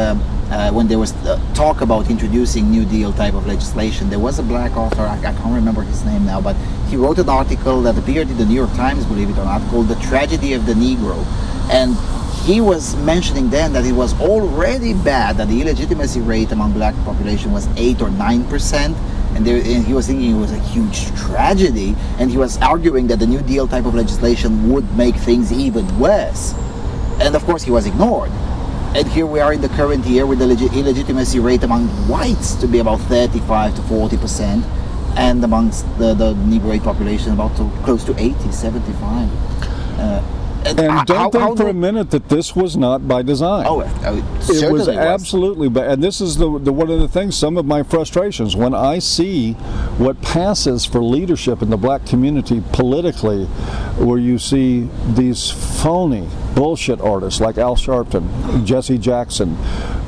when there was talk about introducing New Deal type of legislation, there was a black author, I can't remember his name now, but he wrote an article that appeared in the New York Times, believe it or not, called "The Tragedy of the Negro." And he was mentioning then that it was already bad that the illegitimacy rate among black population was 8 or 9%, and he was thinking it was a huge tragedy, and he was arguing that the New Deal type of legislation would make things even worse. And of course he was ignored. And here we are in the current year with the illegitimacy rate among whites to be about 35 to 40%, and amongst the Negro population about close to 80, 75. And don't think for a minute that this was not by design. It was absolutely, and this is the one of the things, some of my frustrations, when I see what passes for leadership in the black community politically, where you see these phony bullshit artists like Al Sharpton, Jesse Jackson,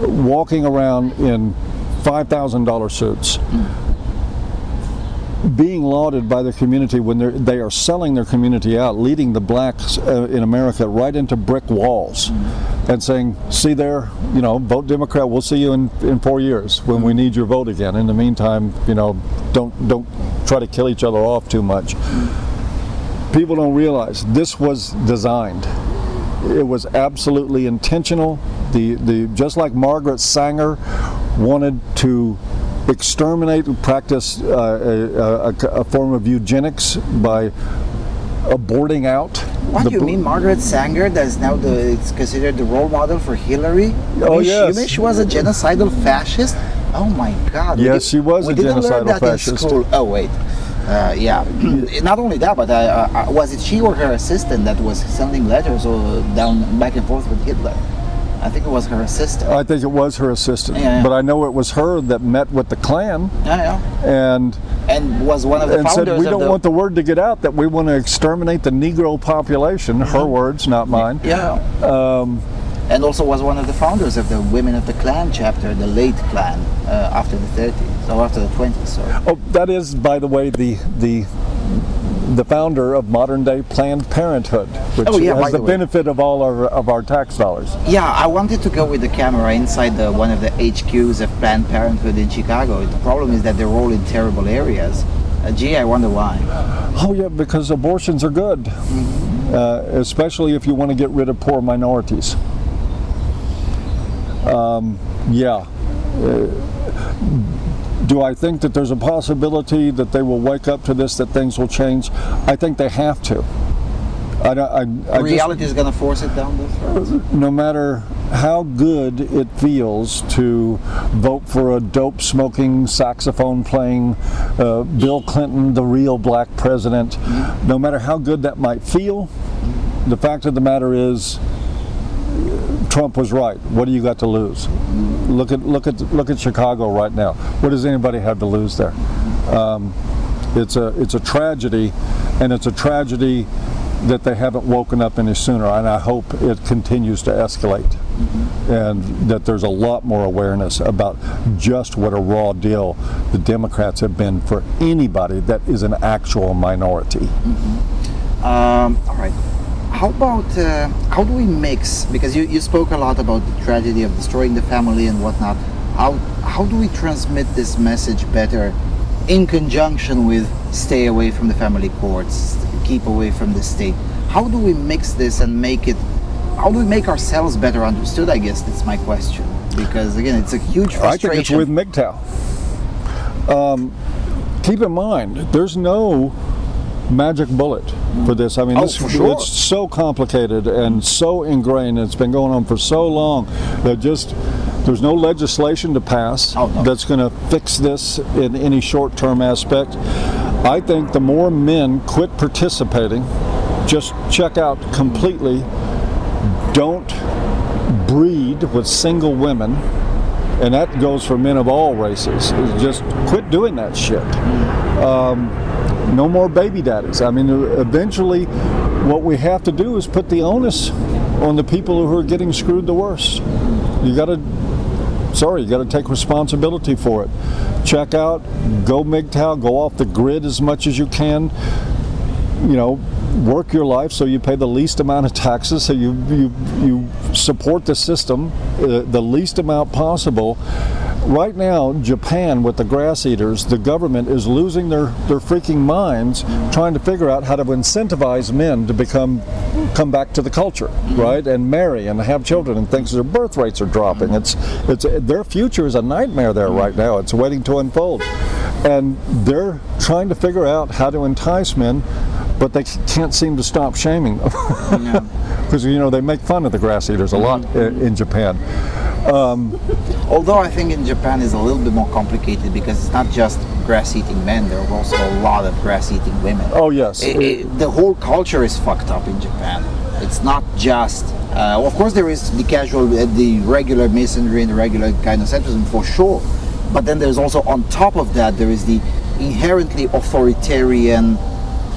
walking around in $5,000 suits, being lauded by the community when they are selling their community out, leading the blacks in America right into brick walls, and saying, "See there, vote Democrat. We'll see you in 4 years when we need your vote again. In the meantime, don't try to kill each other off too much." People don't realize this was designed. It was absolutely intentional. Just like Margaret Sanger wanted to exterminate and practice a form of eugenics by aborting out. What do you mean, Margaret Sanger, that is now it's considered the role model for Hillary? Yes. You mean she was a genocidal fascist? Oh my God. Yes, she was a genocidal fascist. Oh wait. Yeah. Not only that, but was it she or her assistant that was sending letters down back and forth with Hitler? I think it was her assistant. I think it was her assistant. Yeah. But I know it was her that met with the Klan. And was one of the founders said, we don't want the word to get out that we want to exterminate the Negro population. Her words, not mine. And also was one of the founders of the Women of the Klan chapter, the late Klan, after the 30s, or after the 20s, sorry. Oh, that is, by the way, the founder of modern-day Planned Parenthood, which has the benefit of all of our tax dollars. Yeah, I wanted to go with the camera inside one of the HQs of Planned Parenthood in Chicago. The problem is that they're all in terrible areas. Gee, I wonder why. Oh yeah, because abortions are good, especially if you want to get rid of poor minorities. Yeah. Do I think that there's a possibility that they will wake up to this, that things will change? I think they have to. Reality is going to force it down this road. No matter how good it feels to vote for a dope-smoking, saxophone-playing Bill Clinton, the real black president, no matter how good that might feel, the fact of the matter is, Trump was right. What do you got to lose? Look at Chicago right now. What does anybody have to lose there? It's a tragedy, and it's a tragedy that they haven't woken up any sooner. And I hope it continues to escalate, and that there's a lot more awareness about just what a raw deal the Democrats have been for anybody that is an actual minority. All right. How about, how do we mix, because you spoke a lot about the tragedy of destroying the family and whatnot, how do we transmit this message better in conjunction with stay away from the family courts, keep away from the state? How do we mix this and make it, how do we make ourselves better understood, I guess that's my question, because again, it's a huge frustration. I think it's with MGTOW. Keep in mind, there's no magic bullet for this. I mean, it's so complicated and so ingrained, and it's been going on for so long that there's no legislation to pass that's going to fix this in any short-term aspect. I think the more men quit participating, just check out completely, don't breed with single women, and that goes for men of all races, just quit doing that shit. No more baby daddies. I mean, eventually what we have to do is put the onus on the people who are getting screwed the worst. You got to take responsibility for it. Check out, go MGTOW, go off the grid as much as you can. You know, work your life so you pay the least amount of taxes, so you support the system the least amount possible. Right now, Japan, with the grass eaters, the government is losing their freaking minds trying to figure out how to incentivize men to come back to the culture, right, and marry and have children, and things. Their birth rates are dropping. It's their future is a nightmare there right now. It's waiting to unfold, and they're trying to figure out how to entice men, but they can't seem to stop shaming them because they make fun of the grass eaters a lot in Japan. Although I think in Japan is a little bit more complicated, because it's not just grass-eating men, there are also a lot of grass-eating women. Oh yes. The whole culture is fucked up in Japan. It's not just, of course there is the regular masonry and the regular Gynocentrism for sure, but then there's also, on top of that, there is the inherently authoritarian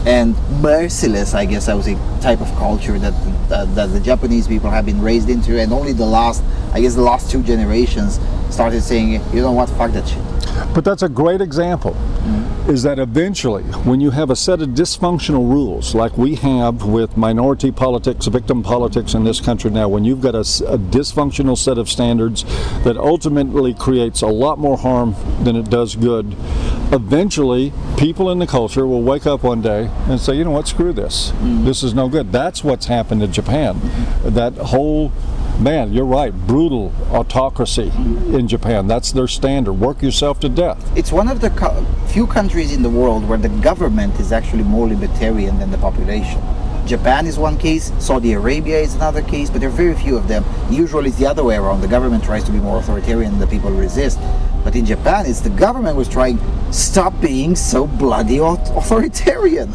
and merciless, I guess I would say, type of culture that the Japanese people have been raised into, and only the last 2 generations started saying, you know what, fuck that shit. But that's a great example, is that eventually, when you have a set of dysfunctional rules, like we have with minority politics, victim politics in this country now, when you've got a dysfunctional set of standards that ultimately creates a lot more harm than it does good, eventually people in the culture will wake up one day and say, you know what, screw this. This is no good. That's what's happened in Japan. That whole, man, you're right, brutal autocracy in Japan. That's their standard. Work yourself to death. It's one of the few countries in the world where the government is actually more libertarian than the population. Japan is one case, Saudi Arabia is another case, but there are very few of them. Usually it's the other way around. The government tries to be more authoritarian and the people resist. But in Japan, it's the government was trying, stop being so bloody authoritarian.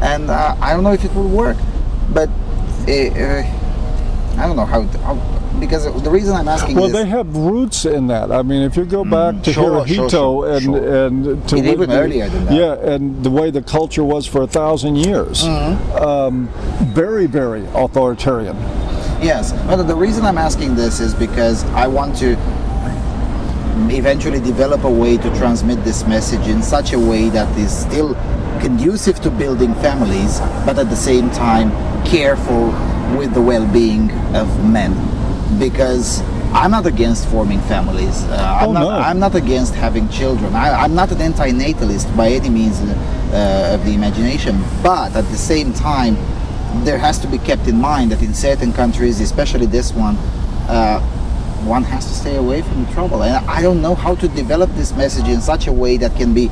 And I don't know if it will work, but I don't know how because the reason I'm asking is, they have roots in that. I mean, if you go back to Hirohito and to even earlier than that. Yeah, and the way the culture was for 1,000 years, very, very authoritarian. Yes, but the reason I'm asking this is because I want to eventually develop a way to transmit this message in such a way that is still conducive to building families, but at the same time careful with the well-being of men, because I'm not against forming families. I'm not against having children. I'm not an anti-natalist by any means of the imagination. But at the same time, there has to be kept in mind that in certain countries, especially this one has to stay away from the trouble. And I don't know how to develop this message in such a way that can be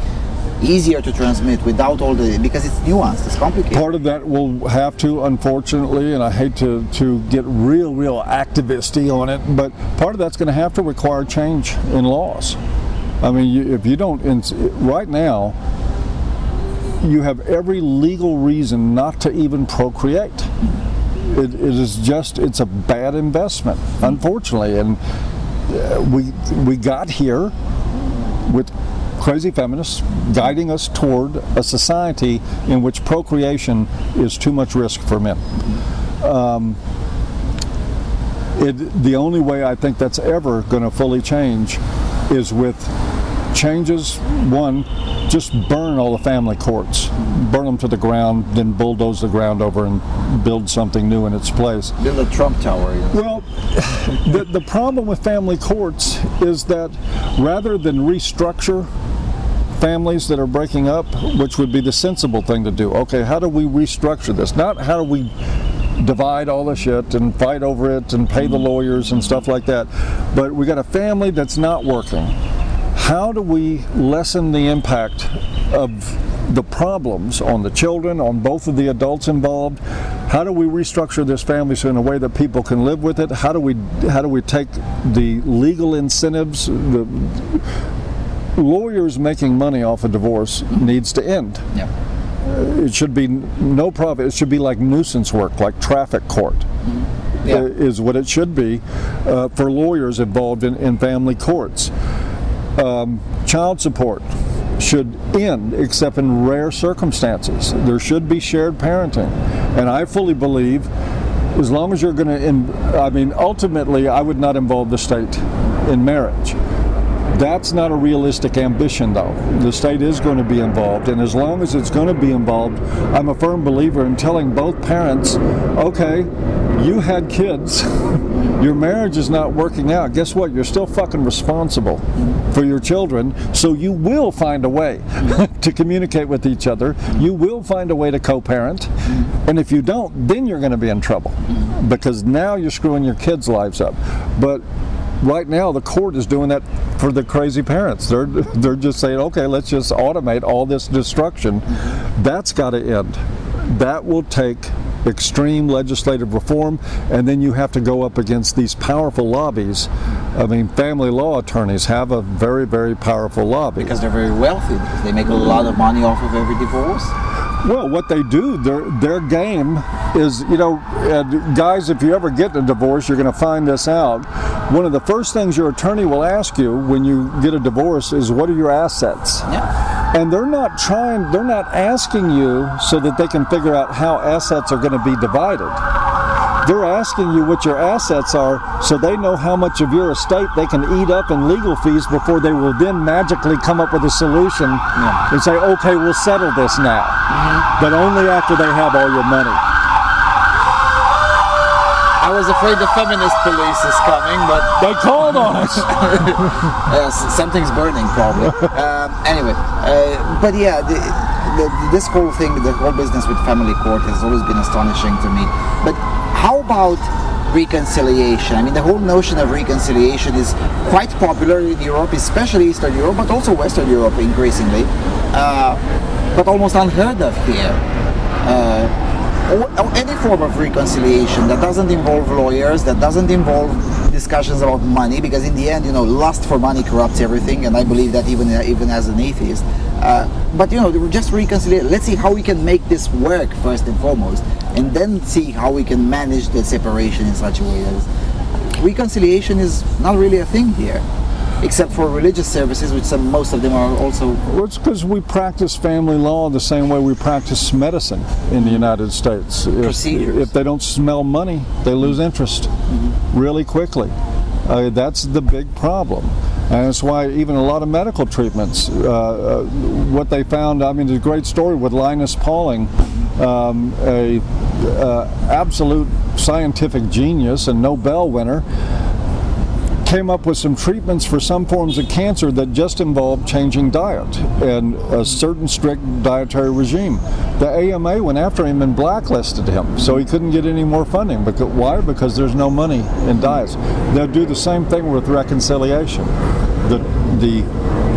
easier to transmit without all the, because it's nuanced, it's complicated. Part of that will have to, unfortunately, and I hate to get real activisty on it, but part of that's going to have to require change in laws. I mean, if you don't, right now, you have every legal reason not to even procreate. It is just, it's a bad investment, unfortunately, and we got here with crazy feminists guiding us toward a society in which procreation is too much risk for men. The only way I think that's ever going to fully change is with changes. One, just burn all the family courts, burn them to the ground, then bulldoze the ground over and build something new in its place. Build a Trump Tower. Yes. Well, the problem with family courts is that rather than restructure families that are breaking up, which would be the sensible thing to do, okay, how do we restructure this? Not how do we divide all the shit and fight over it and pay the lawyers and stuff like that, but we got a family that's not working. How do we lessen the impact of the problems on the children, on both of the adults involved? How do we restructure this family so in a way that people can live with it? How do we take the legal incentives? The lawyers making money off a divorce needs to end. Yeah. It should be no profit. It should be like nuisance work, like traffic court. Yeah. Is what it should be for lawyers involved in family courts. Child support should end except in rare circumstances. There should be shared parenting, and I fully believe as long as you're going to, ultimately I would not involve the state in marriage. That's not a realistic ambition, though. The state is going to be involved, and as long as it's going to be involved, I'm a firm believer in telling both parents, okay, you had kids, your marriage is not working out. Guess what? You're still fucking responsible for your children, so you will find a way to communicate with each other. You will find a way to co-parent, and if you don't, then you're going to be in trouble, because now you're screwing your kids' lives up. But right now, the court is doing that for the crazy parents. They're just saying, okay, let's just automate all this destruction. That's got to end. That will take extreme legislative reform, and then you have to go up against these powerful lobbies. I mean, family law attorneys have a very, very powerful lobby. Because they're very wealthy, because they make a lot of money off of every divorce. Well, what they do, their game is, guys, if you ever get a divorce, you're going to find this out. One of the first things your attorney will ask you when you get a divorce is, what are your assets? Yeah. And they're not asking you so that they can figure out how assets are going to be divided. They're asking you what your assets are so they know how much of your estate they can eat up in legal fees before they will then magically come up with a solution and say, okay, we'll settle this now. But only after they have all your money. I was afraid the feminist police is coming, but they called on us. Yes, something's burning probably. Anyway, but yeah, this whole thing, the whole business with family court has always been astonishing to me. But how about reconciliation? I mean, the whole notion of reconciliation is quite popular in Europe, especially Eastern Europe, but also Western Europe increasingly, but almost unheard of here. Or any form of reconciliation that doesn't involve lawyers, that doesn't involve discussions about money, because in the end, lust for money corrupts everything, and I believe that even as an atheist. But just reconciliate. Let's see how we can make this work first and foremost, and then see how we can manage the separation in such a way that reconciliation is not really a thing here. Except for religious services, which most of them are also... Well, it's because we practice family law the same way we practice medicine in the United States. Procedures. If they don't smell money, they lose interest really quickly. That's the big problem. And that's why even a lot of medical treatments, what they found, there's a great story with Linus Pauling, a absolute scientific genius and Nobel winner. came up with some treatments for some forms of cancer that just involved changing diet and a certain strict dietary regime. The AMA went after him and blacklisted him, so he couldn't get any more funding. Why? Because there's no money in diets. They'll do the same thing with reconciliation. The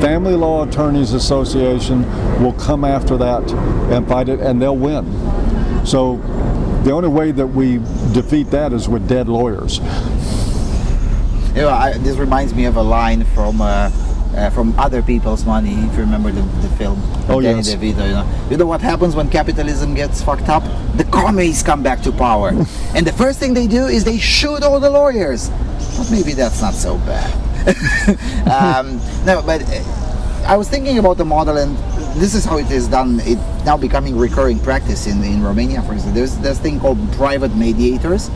Family Law Attorneys Association will come after that and fight it, and they'll win. So the only way that we defeat that is with dead lawyers. You know, this reminds me of a line from Other People's Money, if you remember the film. Oh, Danny yes. DeVito, you know what happens when capitalism gets fucked up? The commies come back to power. And the first thing they do is they shoot all the lawyers. But maybe that's not so bad. No, but I was thinking about the model, and this is how it is done. It's now becoming recurring practice in Romania, for instance. There's this thing called private mediators.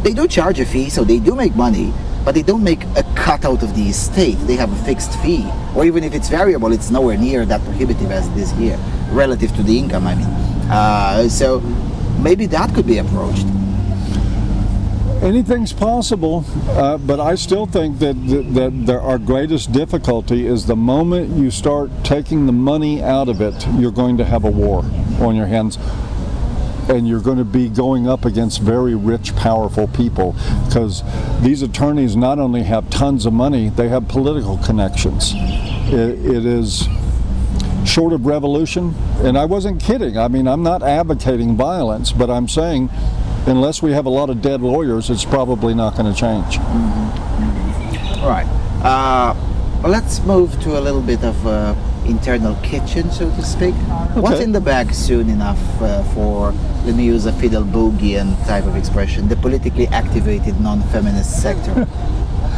They do charge a fee, so they do make money, but they don't make a cut out of the estate. They have a fixed fee, or even if it's variable, it's nowhere near that prohibitive as it is here, relative to the income, I mean. So maybe that could be approached. Anything's possible, but I still think that our greatest difficulty is the moment you start taking the money out of it, you're going to have a war on your hands. And you're going to be going up against very rich, powerful people, because these attorneys not only have tons of money, they have political connections. It is short of revolution, and I wasn't kidding. I mean, I'm not advocating violence, but I'm saying unless we have a lot of dead lawyers, it's probably not going to change. All right. Well, let's move to a little bit of internal kitchen, so to speak. Okay. What's in the bag soon enough for, let me use a Fidel-Bogian type of expression, the politically activated non-feminist sector?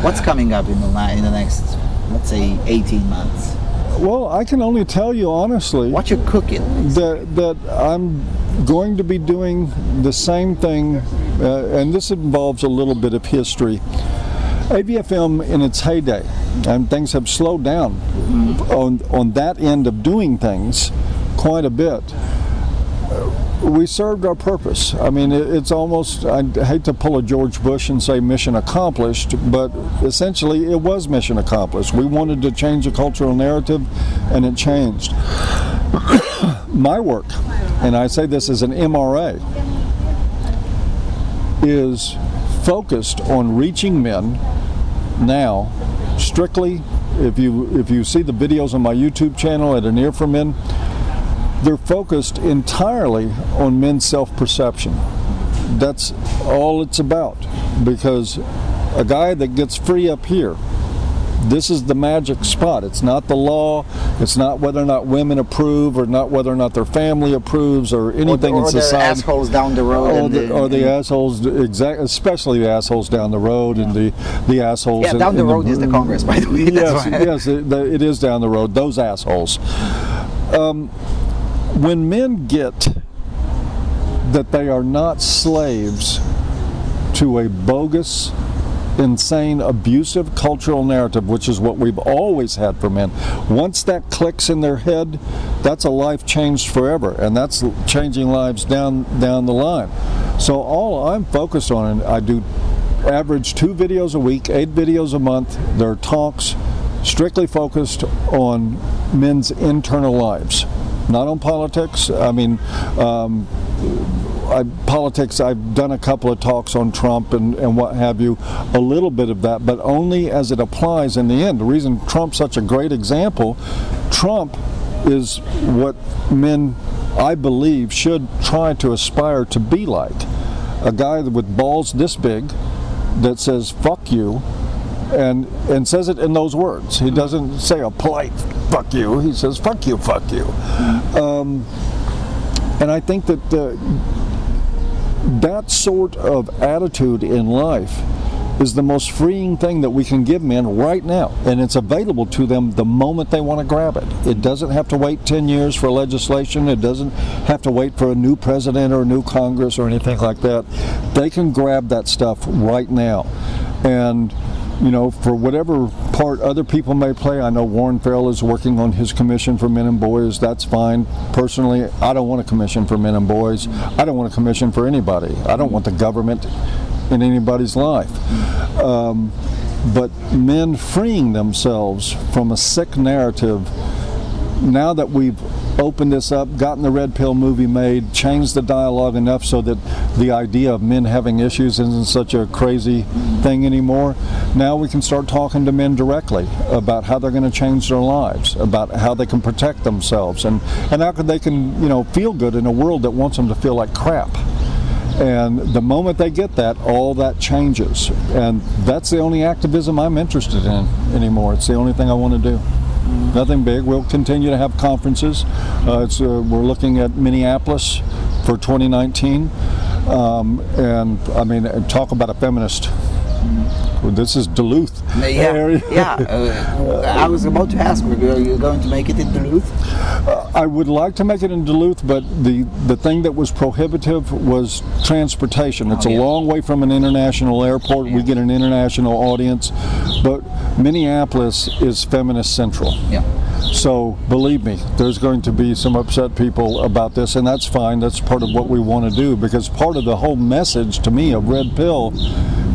What's coming up in the next, let's say, 18 months? Well, I can only tell you honestly. What you're cooking? That I'm going to be doing the same thing, and this involves a little bit of history. AVFM in its heyday, and things have slowed down on that end of doing things quite a bit. We served our purpose. I mean, it's almost, I hate to pull a George Bush and say mission accomplished, but essentially it was mission accomplished. We wanted to change the cultural narrative, and it changed. My work, and I say this as an MRA, is focused on reaching men now, strictly. If you see the videos on my YouTube channel at An Ear for Men, they're focused entirely on men's self-perception. That's all it's about, because a guy that gets free up here, this is the magic spot. It's not the law, it's not whether or not women approve, or not whether or not their family approves, or anything in society. Or the assholes down the road. Or the assholes, especially the assholes down the road, and the assholes. Yeah, down the road is the Congress, by the way. Yes, it is down the road, those assholes. When men get that they are not slaves to a bogus, insane, abusive cultural narrative, which is what we've always had for men, once that clicks in their head, that's a life changed forever, and that's changing lives down the line. So all I'm focused on, and I do average 2 videos a week, 8 videos a month. There are talks strictly focused on men's internal lives, not on politics. I mean, politics, I've done a couple of talks on Trump and what have you, a little bit of that, but only as it applies in the end. The reason Trump's such a great example, Trump is what men, I believe, should try to aspire to be like. A guy with balls this big that says, fuck you, and says it in those words. He doesn't say a polite fuck you, he says fuck you, fuck you. And I think that that sort of attitude in life is the most freeing thing that we can give men right now, and it's available to them the moment they want to grab it. It doesn't have to wait 10 years for legislation. It doesn't have to wait for a new president or a new Congress or anything like that. They can grab that stuff right now. And you know, for whatever part other people may play, I know Warren Farrell is working on his commission for men and boys. That's fine. Personally, I don't want a commission for men and boys. I don't want a commission for anybody. I don't want the government in anybody's life. but men freeing themselves from a sick narrative. Now that we've opened this up, gotten the Red Pill movie made, changed the dialogue enough so that the idea of men having issues isn't such a crazy thing anymore, now we can start talking to men directly about how they're going to change their lives, about how they can protect themselves, and how they can, you know, feel good in a world that wants them to feel like crap. And the moment they get that, all that changes. And that's the only activism I'm interested in anymore. It's the only thing I want to do. Nothing big. We'll continue to have conferences. We're looking at Minneapolis for 2019. And I mean, talk about a feminist. This is Duluth area. I was about to ask, are you going to make it in Duluth? I would like to make it in Duluth, but the thing that was prohibitive was transportation. It's a long way from an international airport. We get an international audience, but Minneapolis is feminist central. So believe me, there's going to be some upset people about this, and that's fine. That's part of what we want to do, because part of the whole message to me of Red Pill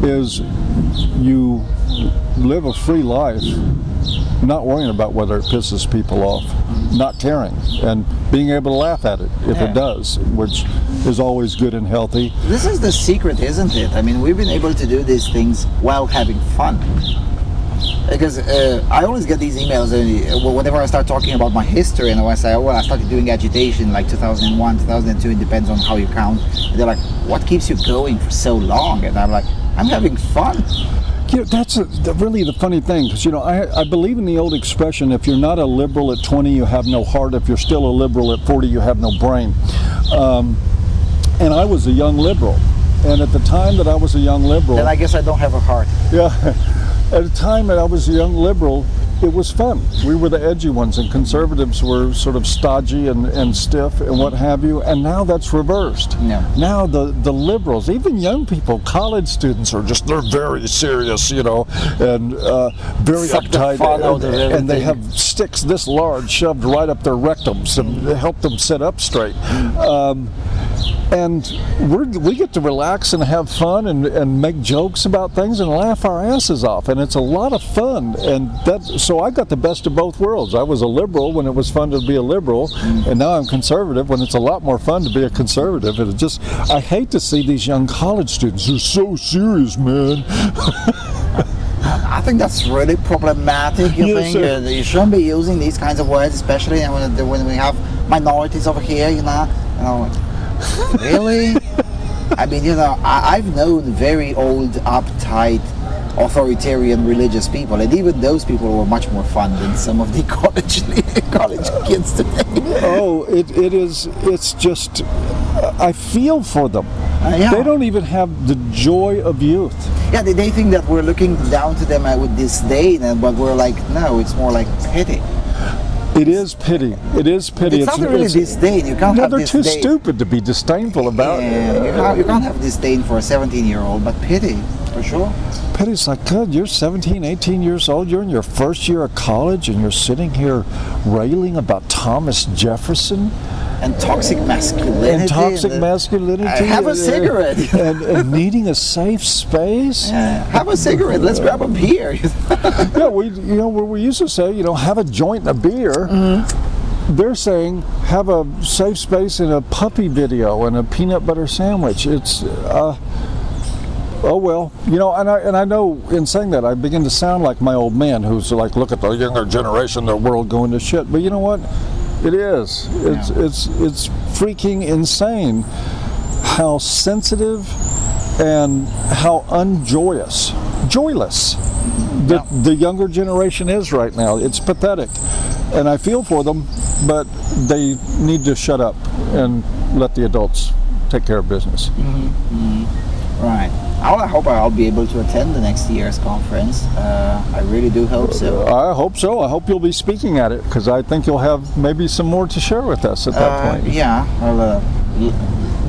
is you live a free life, not worrying about whether it pisses people off, not caring, and being able to laugh at it if it does, which is always good and healthy. This is the secret, isn't it? I mean, we've been able to do these things while having fun. Because I always get these emails whenever I start talking about my history, and I say, oh, well, I started doing agitation like 2001, 2002, it depends on how you count. And they're like, what keeps you going for so long? And I'm like, I'm having fun. You know, that's really the funny thing, because, you know, I believe in the old expression, if you're not a liberal at 20, you have no heart. If you're still a liberal at 40, you have no brain. And I was a young liberal. And at the time that I was a young liberal... Then I guess I don't have a heart. Yeah. At the time that I was a young liberal, it was fun. We were the edgy ones, and conservatives were sort of stodgy and stiff and what have you, and now that's reversed. Now the liberals, even young people, college students, they're very serious, you know, and very uptight, and they have sticks this large shoved right up their rectums and help them sit up straight. And we get to relax and have fun and make jokes about things and laugh our asses off, and it's a lot of fun. And so I got the best of both worlds. I was a liberal when it was fun to be a liberal, and now I'm conservative when it's a lot more fun to be a conservative. And I hate to see these young college students. They're so serious, man. I think that's really problematic. You shouldn't be using these kinds of words, especially when we have minorities over here, you know. Really? I mean, you know, I've known very old, uptight, authoritarian religious people, and even those people were much more fun than some of the college kids today. Oh, it's just, I feel for them. They don't even have the joy of youth. Yeah, they think that we're looking down to them with disdain, but we're like, no, it's more like pity. It is pity. It is pity. It's not really disdain. You can't have disdain. They're too stupid to be disdainful about it. You can't have disdain for a 17-year-old, but pity, for sure. Pity's like, God, you're 17, 18 years old, you're in your first year of college, and you're sitting here railing about Thomas Jefferson. And toxic masculinity. Have a cigarette. and needing a safe space. Have a cigarette. Let's grab a beer. Yeah, we used to say, have a joint and a beer. Mm-hmm. They're saying have a safe space in a puppy video and a peanut butter sandwich. It's oh well, and I know in saying that I begin to sound like my old man who's like, look at the younger generation, the world going to shit. But you know what? It is. It's freaking insane how sensitive and how joyless the younger generation is right now. It's pathetic. And I feel for them, but they need to shut up and let the adults take care of business. Mm-hmm. Mm-hmm. Right. I hope I'll be able to attend the next year's conference. I really do hope so. I hope so. I hope you'll be speaking at it, because I think you'll have maybe some more to share with us at that point. Yeah. Well,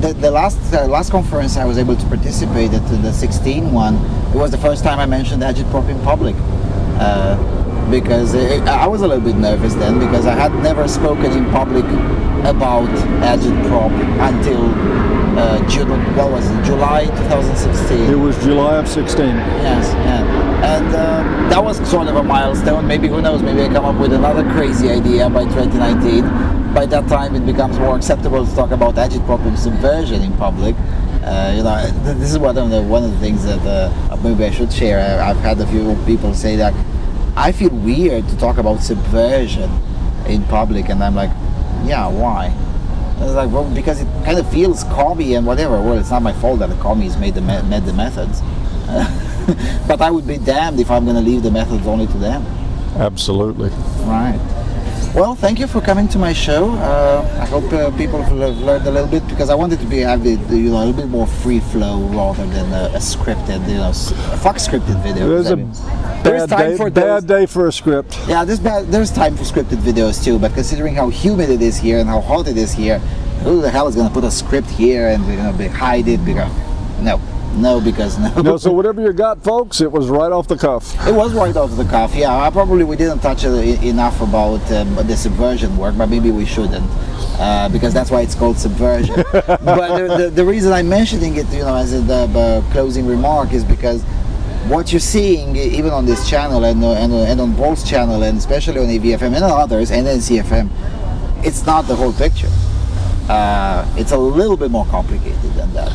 the last conference I was able to participate at, the 16 one, it was the first time I mentioned agitprop in public. Because I was a little bit nervous then, because I had never spoken in public about agitprop until what was it, July 2016? It was July of 16. Yes, yeah. And that was sort of a milestone. Maybe, who knows, maybe I come up with another crazy idea by 2019. By that time it becomes more acceptable to talk about agitprop and subversion in public. This is one of the things that maybe I should share. I've had a few people say that I feel weird to talk about subversion in public, and I'm like, yeah, why? It's like, well, because it kind of feels commie and whatever. Well, it's not my fault that the commies made the methods. But I would be damned if I'm going to leave the methods only to them. Absolutely. Right. Well, thank you for coming to my show. I hope people have learned a little bit, because I wanted to have it, a little bit more free flow rather than a scripted, fuck scripted videos. Bad day for a script. Yeah, there's time for scripted videos too, but considering how humid it is here and how hot it is here, who the hell is going to put a script here and hide it? Because no. No, so whatever you got, folks, it was right off the cuff. It was right off the cuff, yeah. We didn't touch enough about the subversion work, but maybe we shouldn't, because that's why it's called subversion. But the reason I'm mentioning it, as a closing remark, is because what you're seeing, even on this channel and on Paul's channel, and especially on AVFM and others, and NCFM, it's not the whole picture. It's a little bit more complicated than that.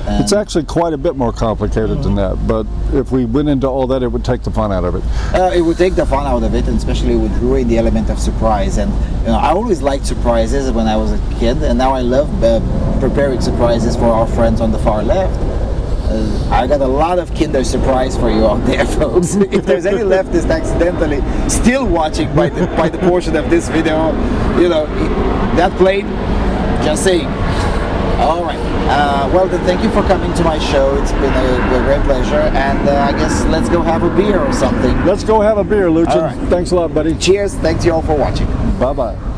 It's actually quite a bit more complicated than that, but if we went into all that, it would take the fun out of it. It would take the fun out of it, and especially it would ruin the element of surprise. And I always liked surprises when I was a kid, and now I love preparing surprises for our friends on the far left. I got a lot of Kinder Surprise for you out there, folks. If there's any leftist accidentally still watching by the portion of this video, that plane, just saying. All right. Well, then, thank you for coming to my show. It's been a great pleasure, and I guess let's go have a beer or something. Let's go have a beer, Lucien. All right. Thanks a lot, buddy. Cheers. Thanks you all for watching. Bye-bye.